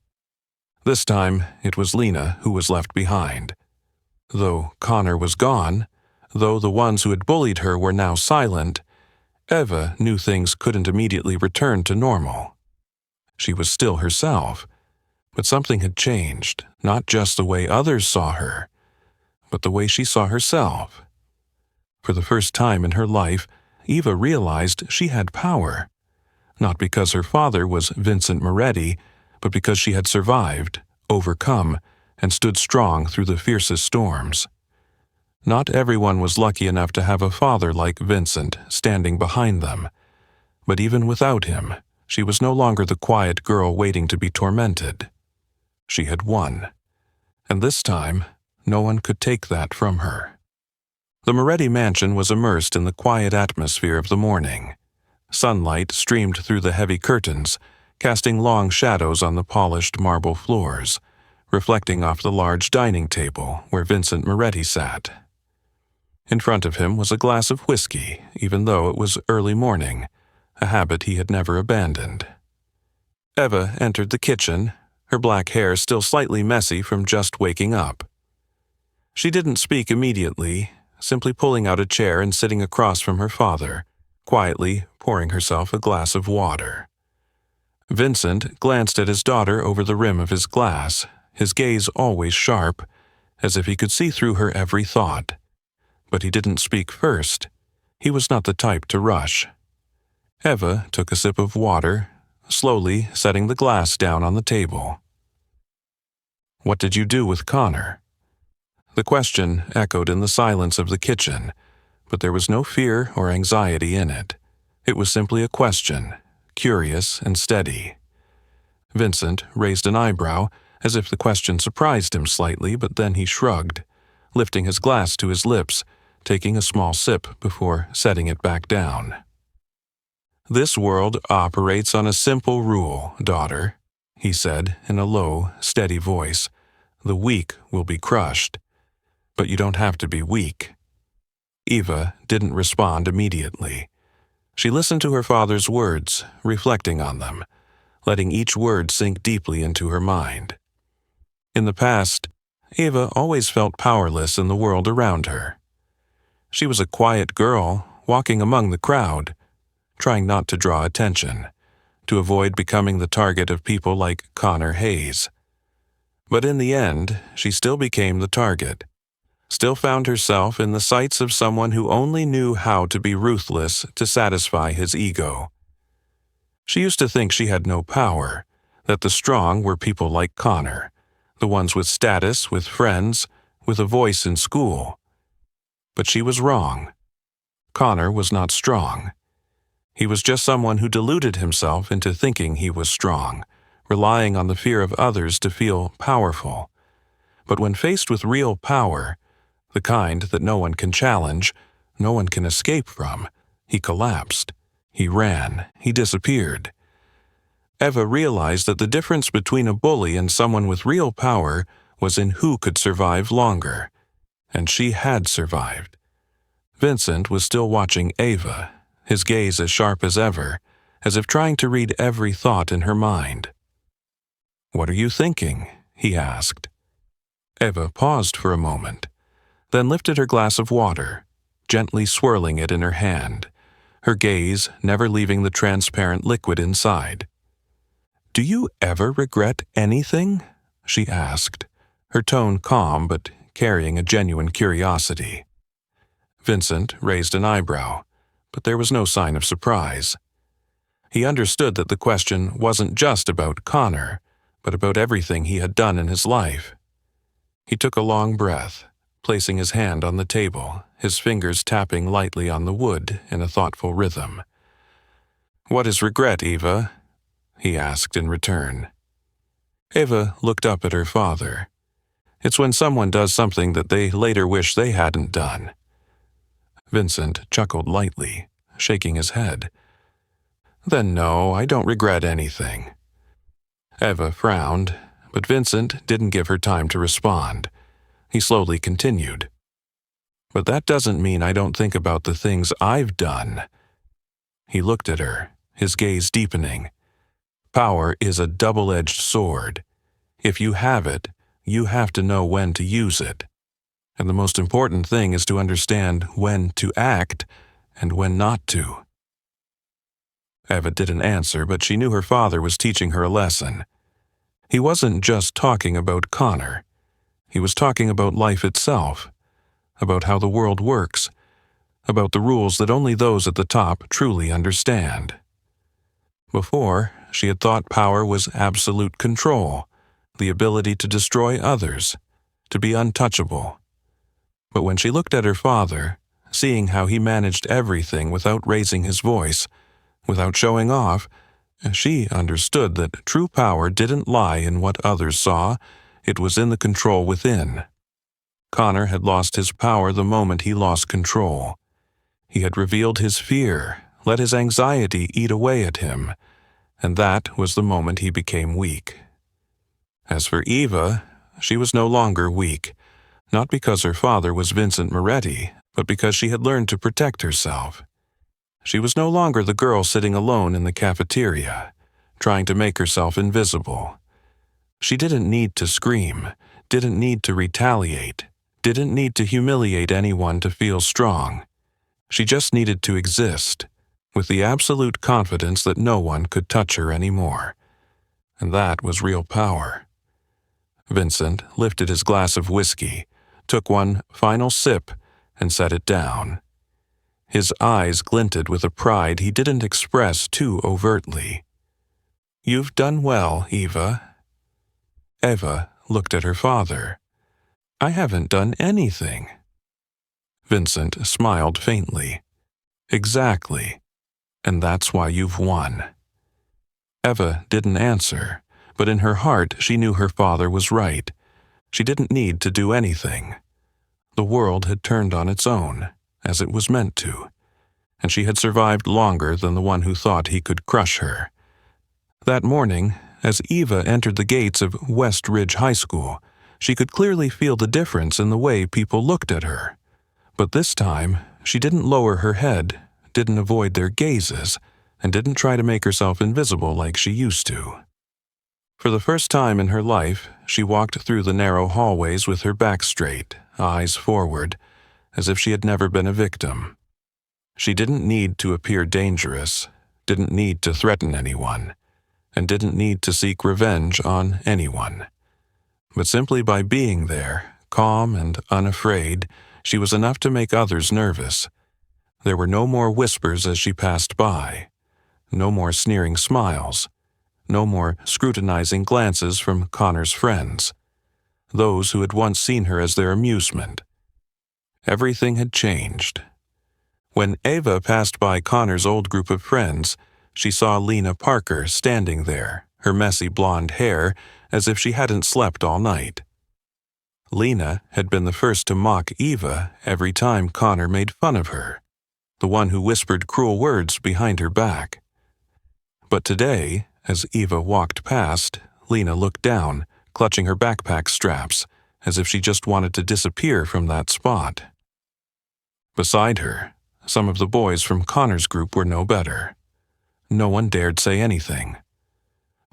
This time, it was Lena who was left behind. Though Connor was gone, though the ones who had bullied her were now silent, Eva knew things couldn't immediately return to normal. She was still herself, but something had changed, not just the way others saw her, but the way she saw herself. For the first time in her life, Eva realized she had power, not because her father was Vincent Moretti, but because she had survived, overcome, and stood strong through the fiercest storms. Not everyone was lucky enough to have a father like Vincent standing behind them, but even without him, she was no longer the quiet girl waiting to be tormented. She had won, and this time, no one could take that from her. The Moretti mansion was immersed in the quiet atmosphere of the morning. Sunlight streamed through the heavy curtains, casting long shadows on the polished marble floors, reflecting off the large dining table where Vincent Moretti sat. In front of him was a glass of whiskey, even though it was early morning, a habit he had never abandoned. Eva entered the kitchen, her black hair still slightly messy from just waking up. She didn't speak immediately, simply pulling out a chair and sitting across from her father, quietly pouring herself a glass of water. Vincent glanced at his daughter over the rim of his glass, his gaze always sharp, as if he could see through her every thought. But he didn't speak first. He was not the type to rush. Eva took a sip of water, slowly setting the glass down on the table. "What did you do with Connor?" The question echoed in the silence of the kitchen, but there was no fear or anxiety in it. It was simply a question, curious and steady. Vincent raised an eyebrow, as if the question surprised him slightly, but then he shrugged, lifting his glass to his lips, taking a small sip before setting it back down. "This world operates on a simple rule, daughter," he said in a low, steady voice. "The weak will be crushed. But you don't have to be weak." Eva didn't respond immediately. She listened to her father's words, reflecting on them, letting each word sink deeply into her mind. In the past, Eva always felt powerless in the world around her. She was a quiet girl, walking among the crowd, trying not to draw attention, to avoid becoming the target of people like Connor Hayes. But in the end, she still became the target, still found herself in the sights of someone who only knew how to be ruthless to satisfy his ego. She used to think she had no power, that the strong were people like Connor, the ones with status, with friends, with a voice in school. But she was wrong. Connor was not strong. He was just someone who deluded himself into thinking he was strong, relying on the fear of others to feel powerful. But when faced with real power, the kind that no one can challenge, no one can escape from, he collapsed. He ran. He disappeared. Eva realized that the difference between a bully and someone with real power was in who could survive longer. And she had survived. Vincent was still watching Eva, his gaze as sharp as ever, as if trying to read every thought in her mind. "What are you thinking?" he asked. Eva paused for a moment, then lifted her glass of water, gently swirling it in her hand, her gaze never leaving the transparent liquid inside. "Do you ever regret anything?" she asked, her tone calm but carrying a genuine curiosity. Vincent raised an eyebrow, but there was no sign of surprise. He understood that the question wasn't just about Connor, but about everything he had done in his life. He took a long breath, placing his hand on the table, his fingers tapping lightly on the wood in a thoughtful rhythm. "What is regret, Eva?" he asked in return. Eva looked up at her father. "It's when someone does something that they later wish they hadn't done." Vincent chuckled lightly, shaking his head. "Then no, I don't regret anything." Eva frowned, but Vincent didn't give her time to respond. He slowly continued. "But that doesn't mean I don't think about the things I've done." He looked at her, his gaze deepening. "Power is a double-edged sword. If you have it, you have to know when to use it. And the most important thing is to understand when to act and when not to." Eva didn't answer, but she knew her father was teaching her a lesson. He wasn't just talking about Connor. He was talking about life itself, about how the world works, about the rules that only those at the top truly understand. Before, she had thought power was absolute control, the ability to destroy others, to be untouchable. But when she looked at her father, seeing how he managed everything without raising his voice, without showing off, she understood that true power didn't lie in what others saw, it was in the control within. Connor had lost his power the moment he lost control. He had revealed his fear, let his anxiety eat away at him, and that was the moment he became weak. As for Eva, she was no longer weak, not because her father was Vincent Moretti, but because she had learned to protect herself. She was no longer the girl sitting alone in the cafeteria, trying to make herself invisible. She didn't need to scream, didn't need to retaliate, didn't need to humiliate anyone to feel strong. She just needed to exist, with the absolute confidence that no one could touch her anymore. And that was real power. Vincent lifted his glass of whiskey, took one final sip, and set it down. His eyes glinted with a pride he didn't express too overtly. "You've done well, Eva." Eva looked at her father. "I haven't done anything." Vincent smiled faintly. "Exactly. And that's why you've won." Eva didn't answer, but in her heart she knew her father was right. She didn't need to do anything. The world had turned on its own, as it was meant to, and she had survived longer than the one who thought he could crush her. That morning, as Eva entered the gates of West Ridge High School, she could clearly feel the difference in the way people looked at her. But this time, she didn't lower her head, didn't avoid their gazes, and didn't try to make herself invisible like she used to. For the first time in her life, she walked through the narrow hallways with her back straight, eyes forward, as if she had never been a victim. She didn't need to appear dangerous, didn't need to threaten anyone, and didn't need to seek revenge on anyone. But simply by being there, calm and unafraid, she was enough to make others nervous. There were no more whispers as she passed by, no more sneering smiles, no more scrutinizing glances from Connor's friends, those who had once seen her as their amusement. Everything had changed. When Eva passed by Connor's old group of friends, she saw Lena Parker standing there, her messy blonde hair as if she hadn't slept all night. Lena had been the first to mock Eva every time Connor made fun of her, the one who whispered cruel words behind her back. But today, as Eva walked past, Lena looked down, clutching her backpack straps, as if she just wanted to disappear from that spot. Beside her, some of the boys from Connor's group were no better. No one dared say anything.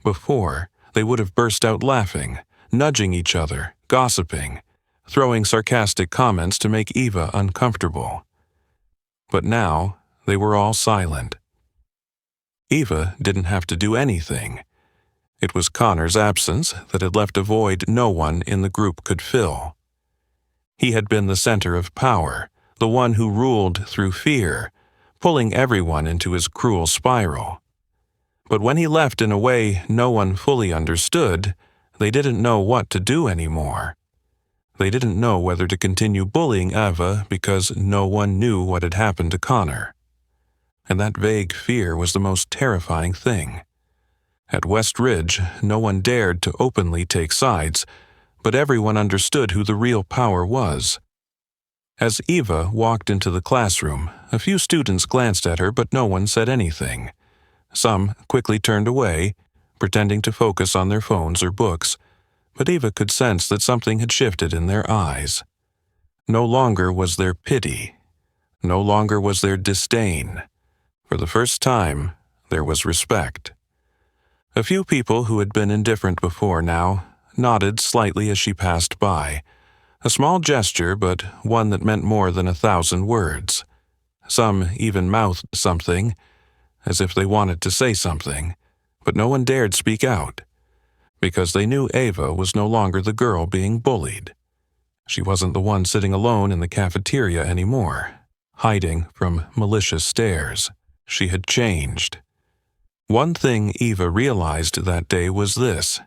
Before, they would have burst out laughing, nudging each other, gossiping, throwing sarcastic comments to make Eva uncomfortable. But now, they were all silent. Eva didn't have to do anything. It was Connor's absence that had left a void no one in the group could fill. He had been the center of power, the one who ruled through fear, pulling everyone into his cruel spiral. But when he left in a way no one fully understood, they didn't know what to do anymore. They didn't know whether to continue bullying Eva because no one knew what had happened to Connor. And that vague fear was the most terrifying thing. At West Ridge, no one dared to openly take sides, but everyone understood who the real power was. As Eva walked into the classroom, a few students glanced at her, but no one said anything. Some quickly turned away, pretending to focus on their phones or books, but Eva could sense that something had shifted in their eyes. No longer was there pity. No longer was there disdain. For the first time, there was respect. A few people who had been indifferent before now nodded slightly as she passed by. A small gesture, but one that meant more than 1,000 words. Some even mouthed something, as if they wanted to say something, but no one dared speak out, because they knew Eva was no longer the girl being bullied. She wasn't the one sitting alone in the cafeteria anymore, hiding from malicious stares. She had changed. One thing Eva realized that day was this: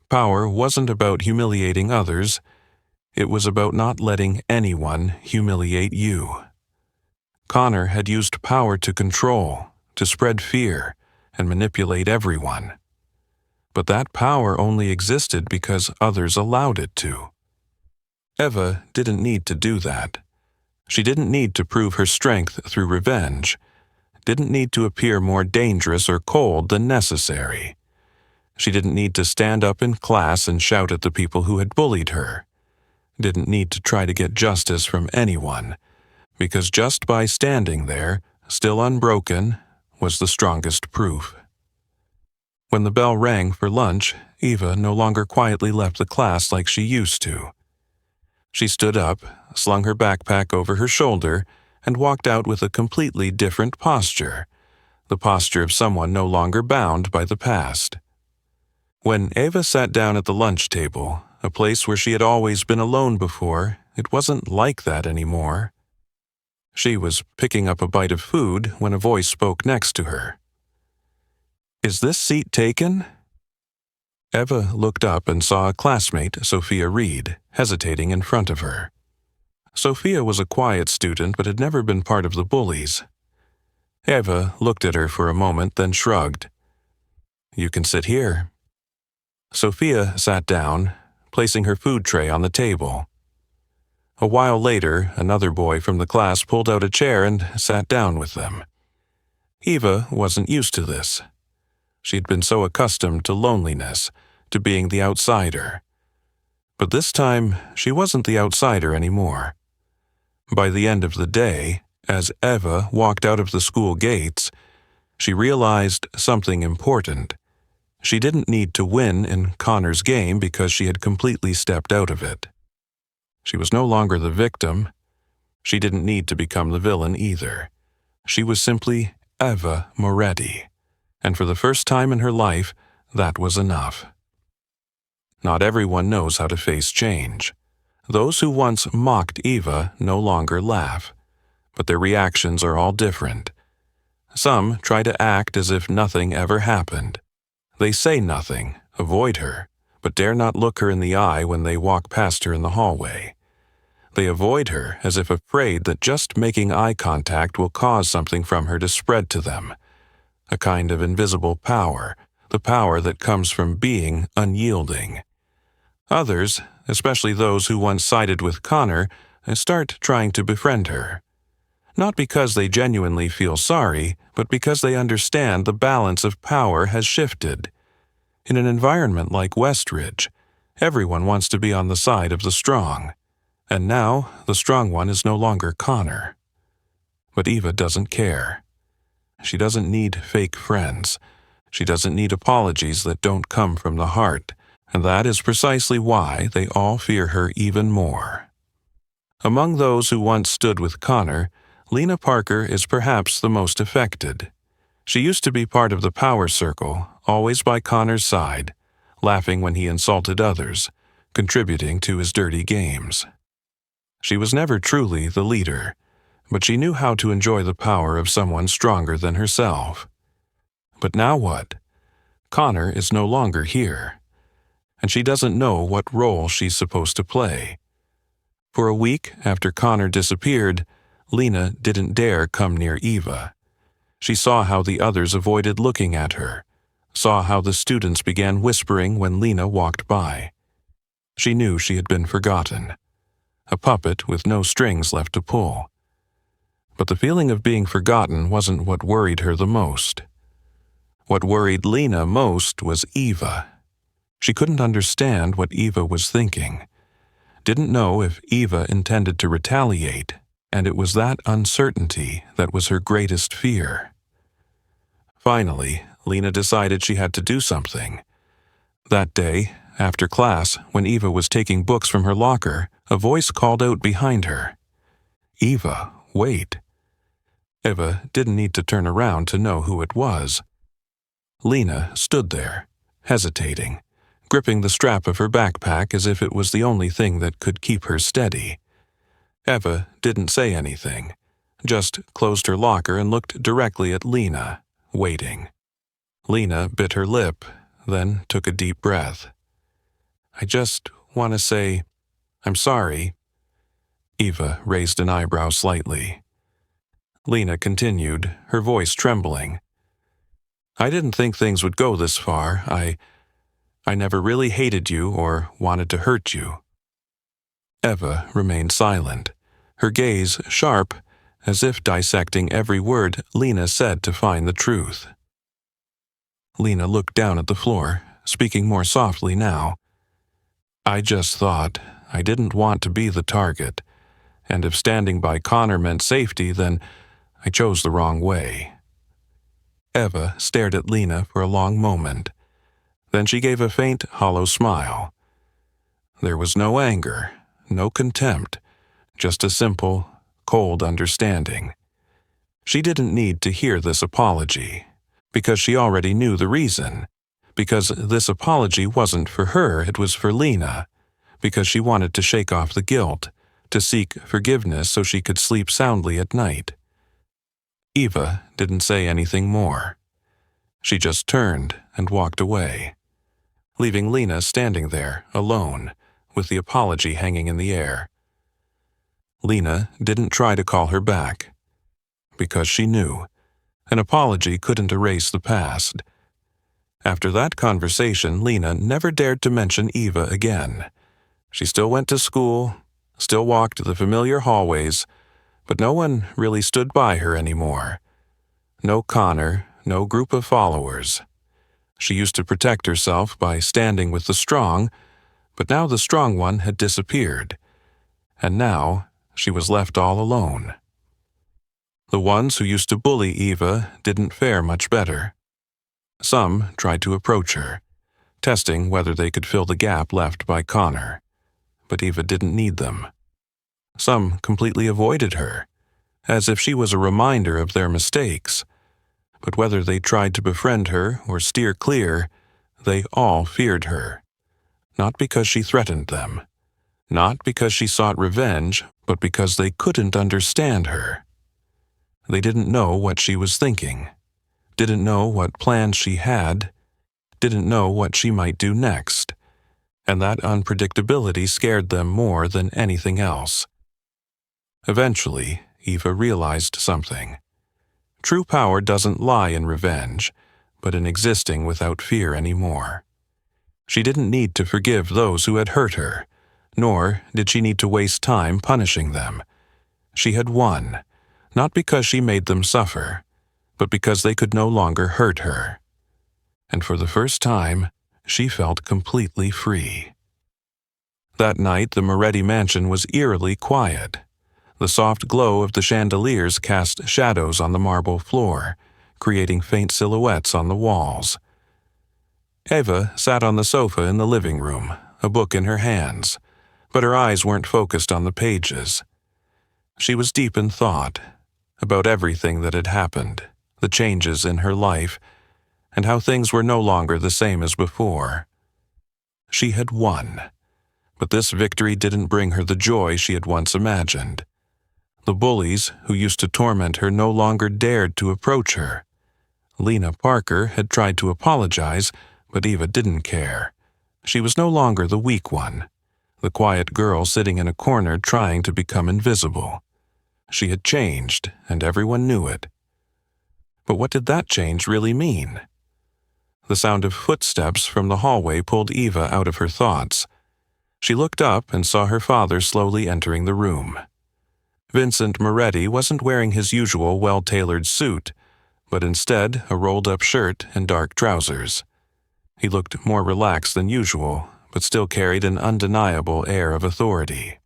power wasn't about humiliating others, it was about not letting anyone humiliate you. Connor had used power to control, to spread fear, and manipulate everyone. But that power only existed because others allowed it to. Eva didn't need to do that. She didn't need to prove her strength through revenge, didn't need to appear more dangerous or cold than necessary. She didn't need to stand up in class and shout at the people who had bullied her, didn't need to try to get justice from anyone, because just by standing there, still unbroken, was the strongest proof. When the bell rang for lunch, Eva no longer quietly left the class like she used to. She stood up, slung her backpack over her shoulder, and walked out with a completely different posture, the posture of someone no longer bound by the past. When Eva sat down at the lunch table, a place where she had always been alone before, it wasn't like that anymore. She was picking up a bite of food when a voice spoke next to her. "Is this seat taken?" Eva looked up and saw a classmate, Sophia Reed, hesitating in front of her. Sophia was a quiet student but had never been part of the bullies. Eva looked at her for a moment, then shrugged. "You can sit here." Sophia sat down, placing her food tray on the table. A while later, another boy from the class pulled out a chair and sat down with them. Eva wasn't used to this. She'd been so accustomed to loneliness, to being the outsider. But this time, she wasn't the outsider anymore. By the end of the day, as Eva walked out of the school gates, she realized something important. She didn't need to win in Connor's game because she had completely stepped out of it. She was no longer the victim. She didn't need to become the villain either. She was simply Eva Moretti, and for the first time in her life, that was enough. Not everyone knows how to face change. Those who once mocked Eva no longer laugh, but their reactions are all different. Some try to act as if nothing ever happened. They say nothing, avoid her, but dare not look her in the eye when they walk past her in the hallway. They avoid her as if afraid that just making eye contact will cause something from her to spread to them. A kind of invisible power, the power that comes from being unyielding. Others, especially those who once sided with Connor, start trying to befriend her. Not because they genuinely feel sorry, but because they understand the balance of power has shifted. In an environment like Westridge, everyone wants to be on the side of the strong. And now, the strong one is no longer Connor. But Eva doesn't care. She doesn't need fake friends. She doesn't need apologies that don't come from the heart, and that is precisely why they all fear her even more. Among those who once stood with Connor, Lena Parker is perhaps the most affected. She used to be part of the power circle, always by Connor's side, laughing when he insulted others, contributing to his dirty games. She was never truly the leader, but she knew how to enjoy the power of someone stronger than herself. But now what? Connor is no longer here, and she doesn't know what role she's supposed to play. For a week after Connor disappeared, Lena didn't dare come near Eva. She saw how the others avoided looking at her, saw how the students began whispering when Lena walked by. She knew she had been forgotten, a puppet with no strings left to pull. But the feeling of being forgotten wasn't what worried her the most. What worried Lena most was Eva. She couldn't understand what Eva was thinking, didn't know if Eva intended to retaliate, and it was that uncertainty that was her greatest fear. Finally, Lena decided she had to do something. That day, after class, when Eva was taking books from her locker, a voice called out behind her, "Eva, wait." Eva didn't need to turn around to know who it was. Lena stood there, hesitating, gripping the strap of her backpack as if it was the only thing that could keep her steady. Eva didn't say anything, just closed her locker and looked directly at Lena, waiting. Lena bit her lip, then took a deep breath. "I just want to say, I'm sorry." Eva raised an eyebrow slightly. Lena continued, her voice trembling. "I didn't think things would go this far. I never really hated you or wanted to hurt you." Eva remained silent, her gaze sharp, as if dissecting every word Lena said to find the truth. Lena looked down at the floor, speaking more softly now. "I just thought I didn't want to be the target, and if standing by Connor meant safety, then I chose the wrong way." Eva stared at Lena for a long moment. Then she gave a faint, hollow smile. There was no anger, no contempt, just a simple, cold understanding. She didn't need to hear this apology, because she already knew the reason. Because this apology wasn't for her, it was for Lena. Because she wanted to shake off the guilt, to seek forgiveness so she could sleep soundly at night. Eva didn't say anything more. She just turned and walked away, leaving Lena standing there, alone, with the apology hanging in the air. Lena didn't try to call her back, because she knew an apology couldn't erase the past. After that conversation, Lena never dared to mention Eva again. She still went to school, still walked the familiar hallways, but no one really stood by her anymore. No Connor, no group of followers. She used to protect herself by standing with the strong, but now the strong one had disappeared, and now she was left all alone. The ones who used to bully Eva didn't fare much better. Some tried to approach her, testing whether they could fill the gap left by Connor, but Eva didn't need them. Some completely avoided her, as if she was a reminder of their mistakes, but whether they tried to befriend her or steer clear, they all feared her. Not because she threatened them, not because she sought revenge, but because they couldn't understand her. They didn't know what she was thinking, didn't know what plans she had, didn't know what she might do next, and that unpredictability scared them more than anything else. Eventually, Eva realized something. True power doesn't lie in revenge, but in existing without fear anymore. She didn't need to forgive those who had hurt her, nor did she need to waste time punishing them. She had won, not because she made them suffer, but because they could no longer hurt her. And for the first time, she felt completely free. That night, the Moretti mansion was eerily quiet. The soft glow of the chandeliers cast shadows on the marble floor, creating faint silhouettes on the walls. Eva sat on the sofa in the living room, a book in her hands, but her eyes weren't focused on the pages. She was deep in thought, about everything that had happened, the changes in her life, and how things were no longer the same as before. She had won, But this victory didn't bring her the joy she had once imagined. The bullies who used to torment her no longer dared to approach her. Lena Parker had tried to apologize, but Eva didn't care. She was no longer the weak one, the quiet girl sitting in a corner trying to become invisible. She had changed, and everyone knew it. But what did that change really mean? The sound of footsteps from the hallway pulled Eva out of her thoughts. She looked up and saw her father slowly entering the room. Vincent Moretti wasn't wearing his usual well-tailored suit, but instead a rolled-up shirt and dark trousers. He looked more relaxed than usual, but still carried an undeniable air of authority.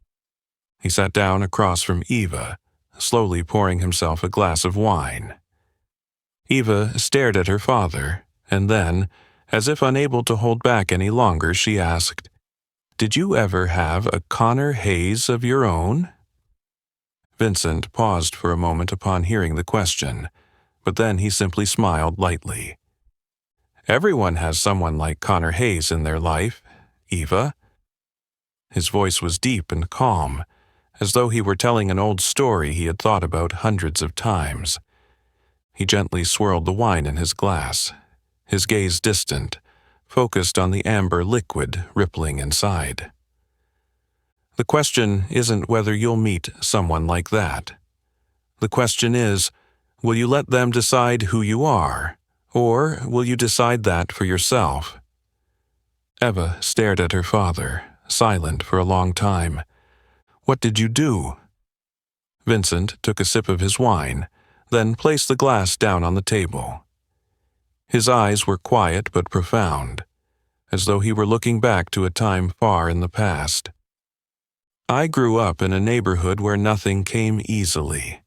He sat down across from Eva, slowly pouring himself a glass of wine. Eva stared at her father, and then, as if unable to hold back any longer, she asked, "Did you ever have a Connor Hayes of your own?" Vincent paused for a moment upon hearing the question, but then he simply smiled lightly. "Everyone has someone like Connor Hayes in their life, Eva." His voice was deep and calm, as though he were telling an old story he had thought about hundreds of times. He gently swirled the wine in his glass, his gaze distant, focused on the amber liquid rippling inside. "The question isn't whether you'll meet someone like that. The question is, will you let them decide who you are, or will you decide that for yourself?" Eva stared at her father, silent for a long time. "What did you do?" Vincent took a sip of his wine, then placed the glass down on the table. His eyes were quiet but profound, as though he were looking back to a time far in the past. "I grew up in a neighborhood where nothing came easily.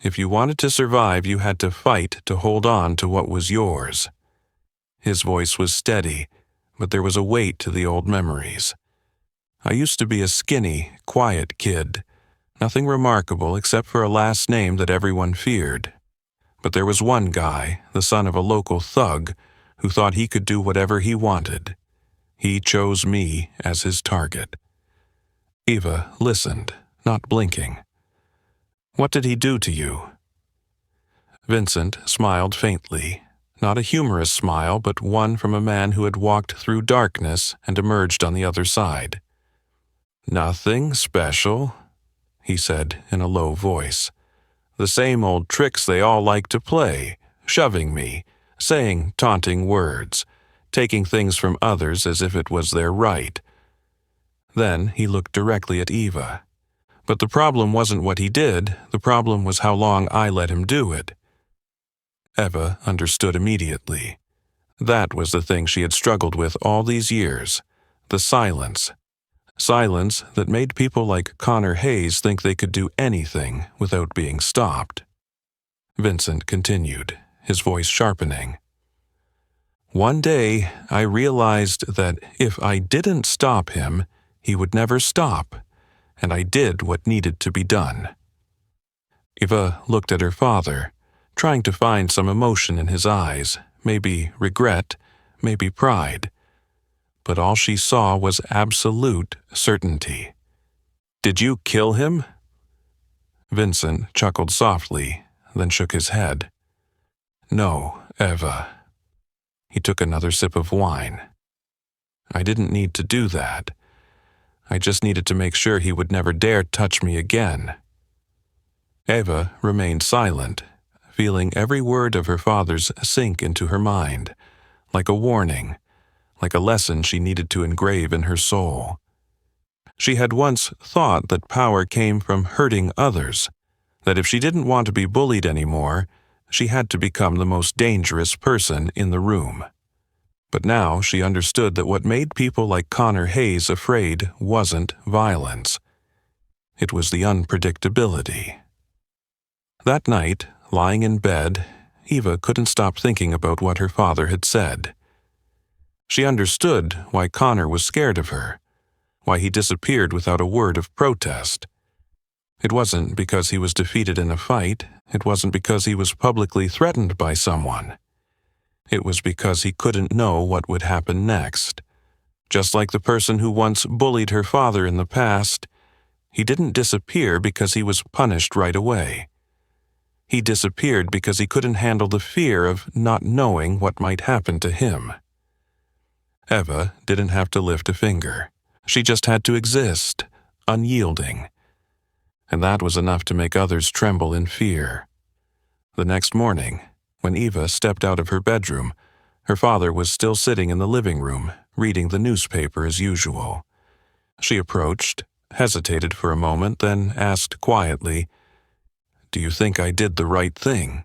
If you wanted to survive, you had to fight to hold on to what was yours." His voice was steady, but there was a weight to the old memories. "I used to be a skinny, quiet kid, nothing remarkable except for a last name that everyone feared. But there was one guy, the son of a local thug, who thought he could do whatever he wanted. He chose me as his target." Eva listened, not blinking. "What did he do to you?" Vincent smiled faintly, not a humorous smile, but one from a man who had walked through darkness and emerged on the other side. "Nothing special," he said in a low voice. "The same old tricks they all like to play, shoving me, saying taunting words, taking things from others as if it was their right." Then he looked directly at Eva. "But the problem wasn't what he did, the problem was how long I let him do it." Eva understood immediately. That was the thing she had struggled with all these years, the silence. Silence that made people like Connor Hayes think they could do anything without being stopped. Vincent continued, his voice sharpening. "One day, I realized that if I didn't stop him, he would never stop, and I did what needed to be done." Eva looked at her father, trying to find some emotion in his eyes, maybe regret, maybe pride. But all she saw was absolute certainty. "Did you kill him?" Vincent chuckled softly, then shook his head. "No, Eva." He took another sip of wine. "I didn't need to do that. I just needed to make sure he would never dare touch me again." Eva remained silent, feeling every word of her father's sink into her mind, like a warning, like a lesson she needed to engrave in her soul. She had once thought that power came from hurting others, that if she didn't want to be bullied anymore, she had to become the most dangerous person in the room. But now she understood that what made people like Connor Hayes afraid wasn't violence. It was the unpredictability. That night, lying in bed, Eva couldn't stop thinking about what her father had said. She understood why Connor was scared of her, why he disappeared without a word of protest. It wasn't because he was defeated in a fight, it wasn't because he was publicly threatened by someone. It was because he couldn't know what would happen next. Just like the person who once bullied her father in the past, he didn't disappear because he was punished right away. He disappeared because he couldn't handle the fear of not knowing what might happen to him. Eva didn't have to lift a finger. She just had to exist, unyielding. And that was enough to make others tremble in fear. The next morning, when Eva stepped out of her bedroom, her father was still sitting in the living room, reading the newspaper as usual. She approached, hesitated for a moment, then asked quietly, "Do you think I did the right thing?"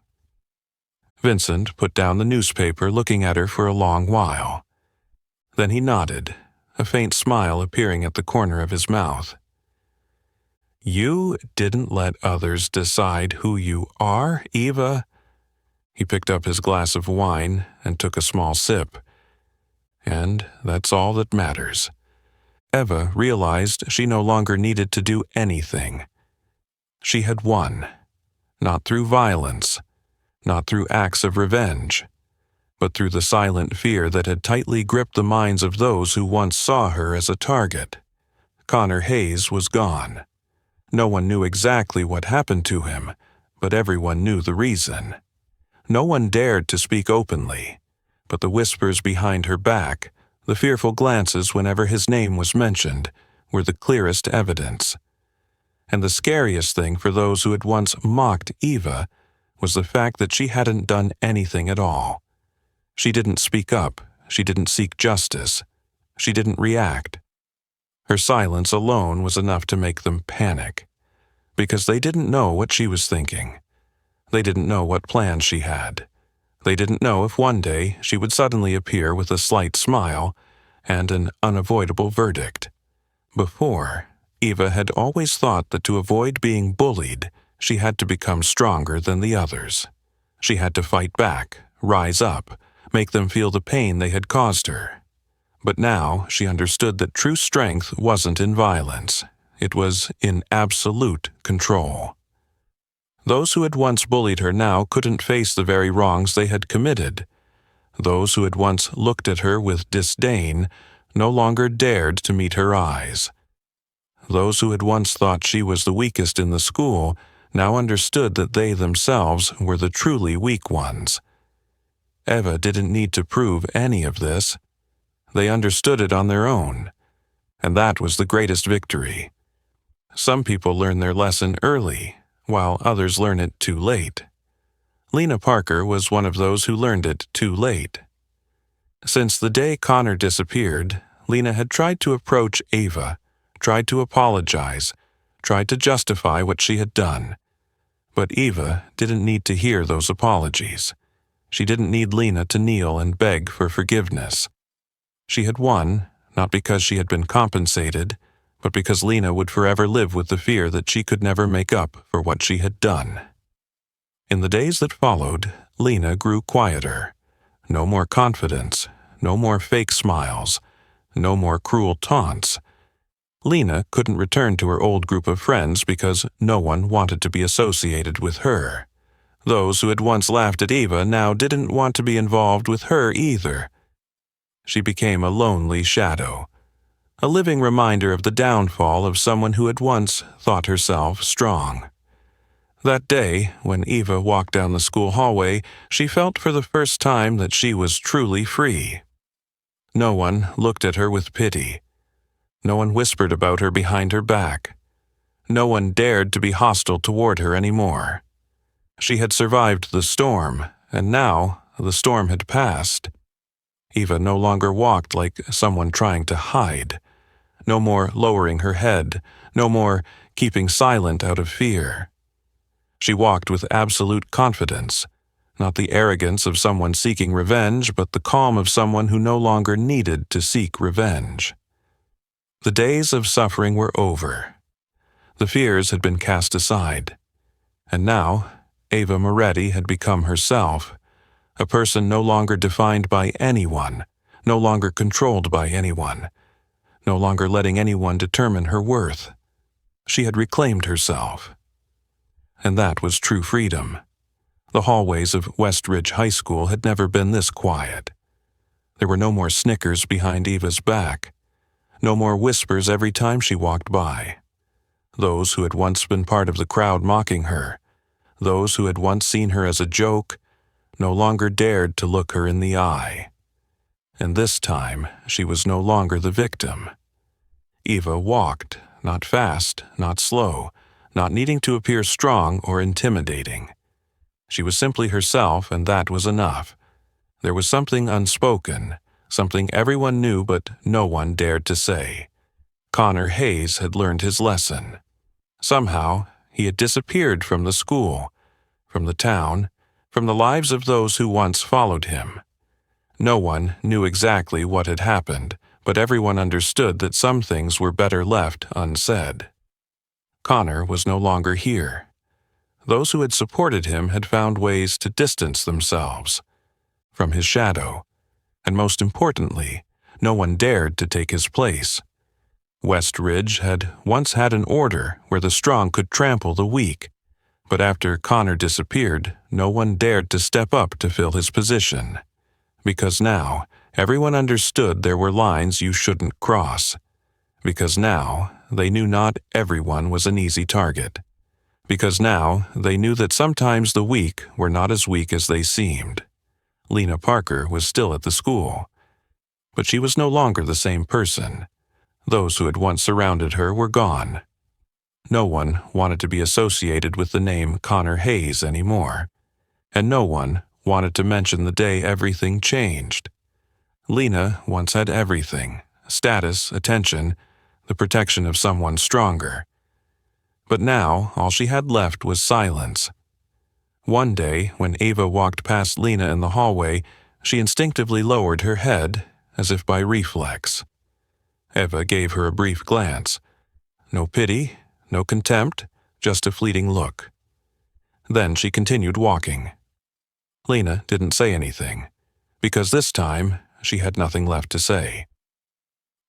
Vincent put down the newspaper, looking at her for a long while. Then he nodded, a faint smile appearing at the corner of his mouth. "You didn't let others decide who you are, Eva?" He picked up his glass of wine and took a small sip. "And that's all that matters." Eva realized she no longer needed to do anything. She had won, not through violence, not through acts of revenge, but through the silent fear that had tightly gripped the minds of those who once saw her as a target. Connor Hayes was gone. No one knew exactly what happened to him, but everyone knew the reason. No one dared to speak openly, but the whispers behind her back, the fearful glances whenever his name was mentioned, were the clearest evidence. And the scariest thing for those who had once mocked Eva was the fact that she hadn't done anything at all. She didn't speak up, she didn't seek justice, she didn't react. Her silence alone was enough to make them panic, because they didn't know what she was thinking. They didn't know what plans she had. They didn't know if one day she would suddenly appear with a slight smile and an unavoidable verdict. Before, Eva had always thought that to avoid being bullied, she had to become stronger than the others. She had to fight back, rise up, make them feel the pain they had caused her. But now she understood that true strength wasn't in violence. It was in absolute control. Those who had once bullied her now couldn't face the very wrongs they had committed. Those who had once looked at her with disdain no longer dared to meet her eyes. Those who had once thought she was the weakest in the school now understood that they themselves were the truly weak ones. Eva didn't need to prove any of this. They understood it on their own, and that was the greatest victory. Some people learn their lesson early, while others learn it too late. Lena Parker was one of those who learned it too late. Since the day Connor disappeared, Lena had tried to approach Eva, tried to apologize, tried to justify what she had done. But Eva didn't need to hear those apologies. She didn't need Lena to kneel and beg for forgiveness. She had won, not because she had been compensated, but because Lena would forever live with the fear that she could never make up for what she had done. In the days that followed, Lena grew quieter. No more confidence, no more fake smiles, no more cruel taunts. Lena couldn't return to her old group of friends because no one wanted to be associated with her. Those who had once laughed at Eva now didn't want to be involved with her either. She became a lonely shadow, a living reminder of the downfall of someone who had once thought herself strong. That day, when Eva walked down the school hallway, she felt for the first time that she was truly free. No one looked at her with pity. No one whispered about her behind her back. No one dared to be hostile toward her anymore. She had survived the storm, and now the storm had passed. Eva no longer walked like someone trying to hide. No more lowering her head, no more keeping silent out of fear. She walked with absolute confidence, not the arrogance of someone seeking revenge, but the calm of someone who no longer needed to seek revenge. The days of suffering were over. The fears had been cast aside, and now Eva Moretti had become herself, a person no longer defined by anyone, no longer controlled by anyone, no longer letting anyone determine her worth. She had reclaimed herself. And that was true freedom. The hallways of Westridge High School had never been this quiet. There were no more snickers behind Eva's back, No more whispers every time she walked by. Those who had once been part of the crowd mocking her, those who had once seen her as a joke, no longer dared to look her in the eye. And this time, she was no longer the victim. Eva walked, not fast, not slow, not needing to appear strong or intimidating. She was simply herself, and that was enough. There was something unspoken, something everyone knew but no one dared to say. Connor Hayes had learned his lesson. Somehow, he had disappeared from the school, from the town, from the lives of those who once followed him. No one knew exactly what had happened, but everyone understood that some things were better left unsaid. Connor was no longer here. Those who had supported him had found ways to distance themselves from his shadow, and most importantly, no one dared to take his place. West Ridge had once had an order where the strong could trample the weak, but after Connor disappeared, no one dared to step up to fill his position. Because now, everyone understood there were lines you shouldn't cross. Because now, they knew not everyone was an easy target. Because now, they knew that sometimes the weak were not as weak as they seemed. Lena Parker was still at the school, but she was no longer the same person. Those who had once surrounded her were gone. No one wanted to be associated with the name Connor Hayes anymore, and no one wanted to mention the day everything changed. Lena once had everything: status, attention, the protection of someone stronger. But now all she had left was silence. One day, when Eva walked past Lena in the hallway, she instinctively lowered her head, as if by reflex. Eva gave her a brief glance. No pity, no contempt, just a fleeting look. Then she continued walking. Lena didn't say anything, because this time she had nothing left to say.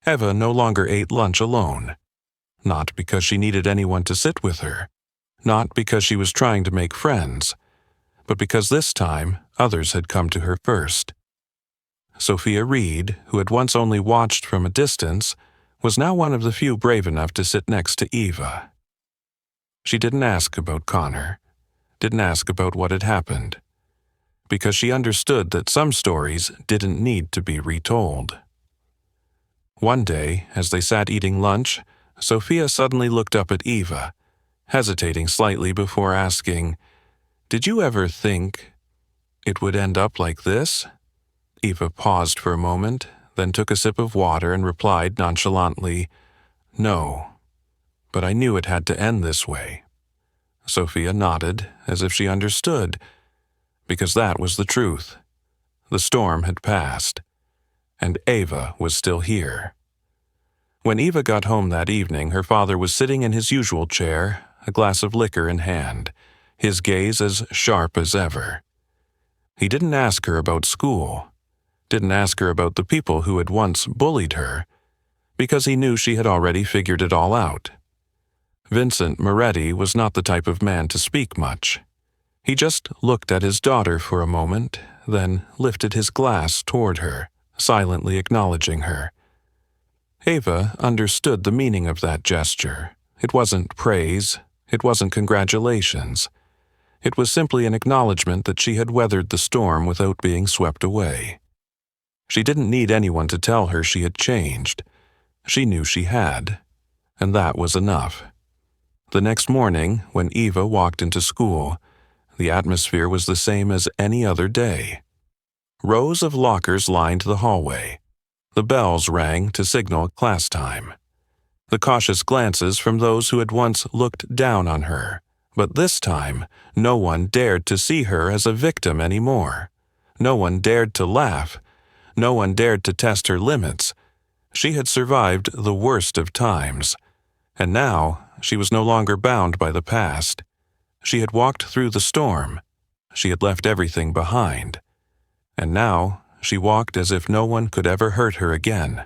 Eva no longer ate lunch alone. Not because she needed anyone to sit with her, not because she was trying to make friends, but because this time others had come to her first. Sophia Reed, who had once only watched from a distance, was now one of the few brave enough to sit next to Eva. She didn't ask about Connor, didn't ask about what had happened, because she understood that some stories didn't need to be retold. One day, as they sat eating lunch, Sophia suddenly looked up at Eva, hesitating slightly before asking, "Did you ever think it would end up like this?" Eva paused for a moment, then took a sip of water and replied nonchalantly, "No, but I knew it had to end this way." Sophia nodded, as if she understood, because that was the truth. The storm had passed, and Eva was still here. When Eva got home that evening, her father was sitting in his usual chair, a glass of liquor in hand, his gaze as sharp as ever. He didn't ask her about school, didn't ask her about the people who had once bullied her, because he knew she had already figured it all out. Vincent Moretti was not the type of man to speak much. He just looked at his daughter for a moment, then lifted his glass toward her, silently acknowledging her. Eva understood the meaning of that gesture. It wasn't praise, it wasn't congratulations. It was simply an acknowledgement that she had weathered the storm without being swept away. She didn't need anyone to tell her she had changed. She knew she had, and that was enough. The next morning, when Eva walked into school, the atmosphere was the same as any other day. Rows of lockers lined the hallway. The bells rang to signal class time. The cautious glances from those who had once looked down on her, but this time no one dared to see her as a victim anymore. No one dared to laugh. No one dared to test her limits. She had survived the worst of times, and now she was no longer bound by the past. She had walked through the storm. She had left everything behind. And now she walked as if no one could ever hurt her again.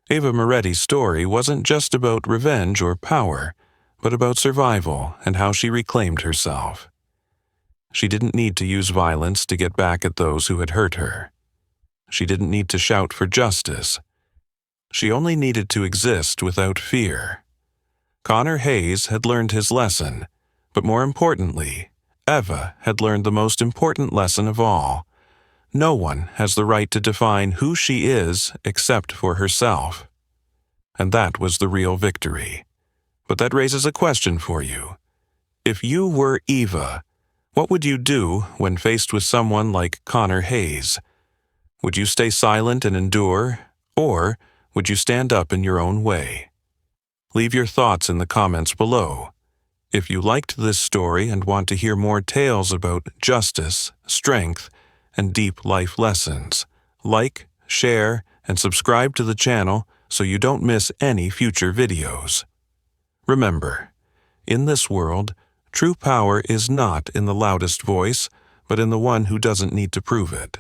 Eva Moretti's story wasn't just about revenge or power, but about survival and how she reclaimed herself. She didn't need to use violence to get back at those who had hurt her. She didn't need to shout for justice. She only needed to exist without fear. Connor Hayes had learned his lesson, but more importantly, Eva had learned the most important lesson of all. No one has the right to define who she is except for herself. And that was the real victory. But that raises a question for you. If you were Eva, what would you do when faced with someone like Connor Hayes? Would you stay silent and endure, or would you stand up in your own way? Leave your thoughts in the comments below. If you liked this story and want to hear more tales about justice, strength, and deep life lessons, like, share, and subscribe to the channel so you don't miss any future videos. Remember, in this world, true power is not in the loudest voice, but in the one who doesn't need to prove it.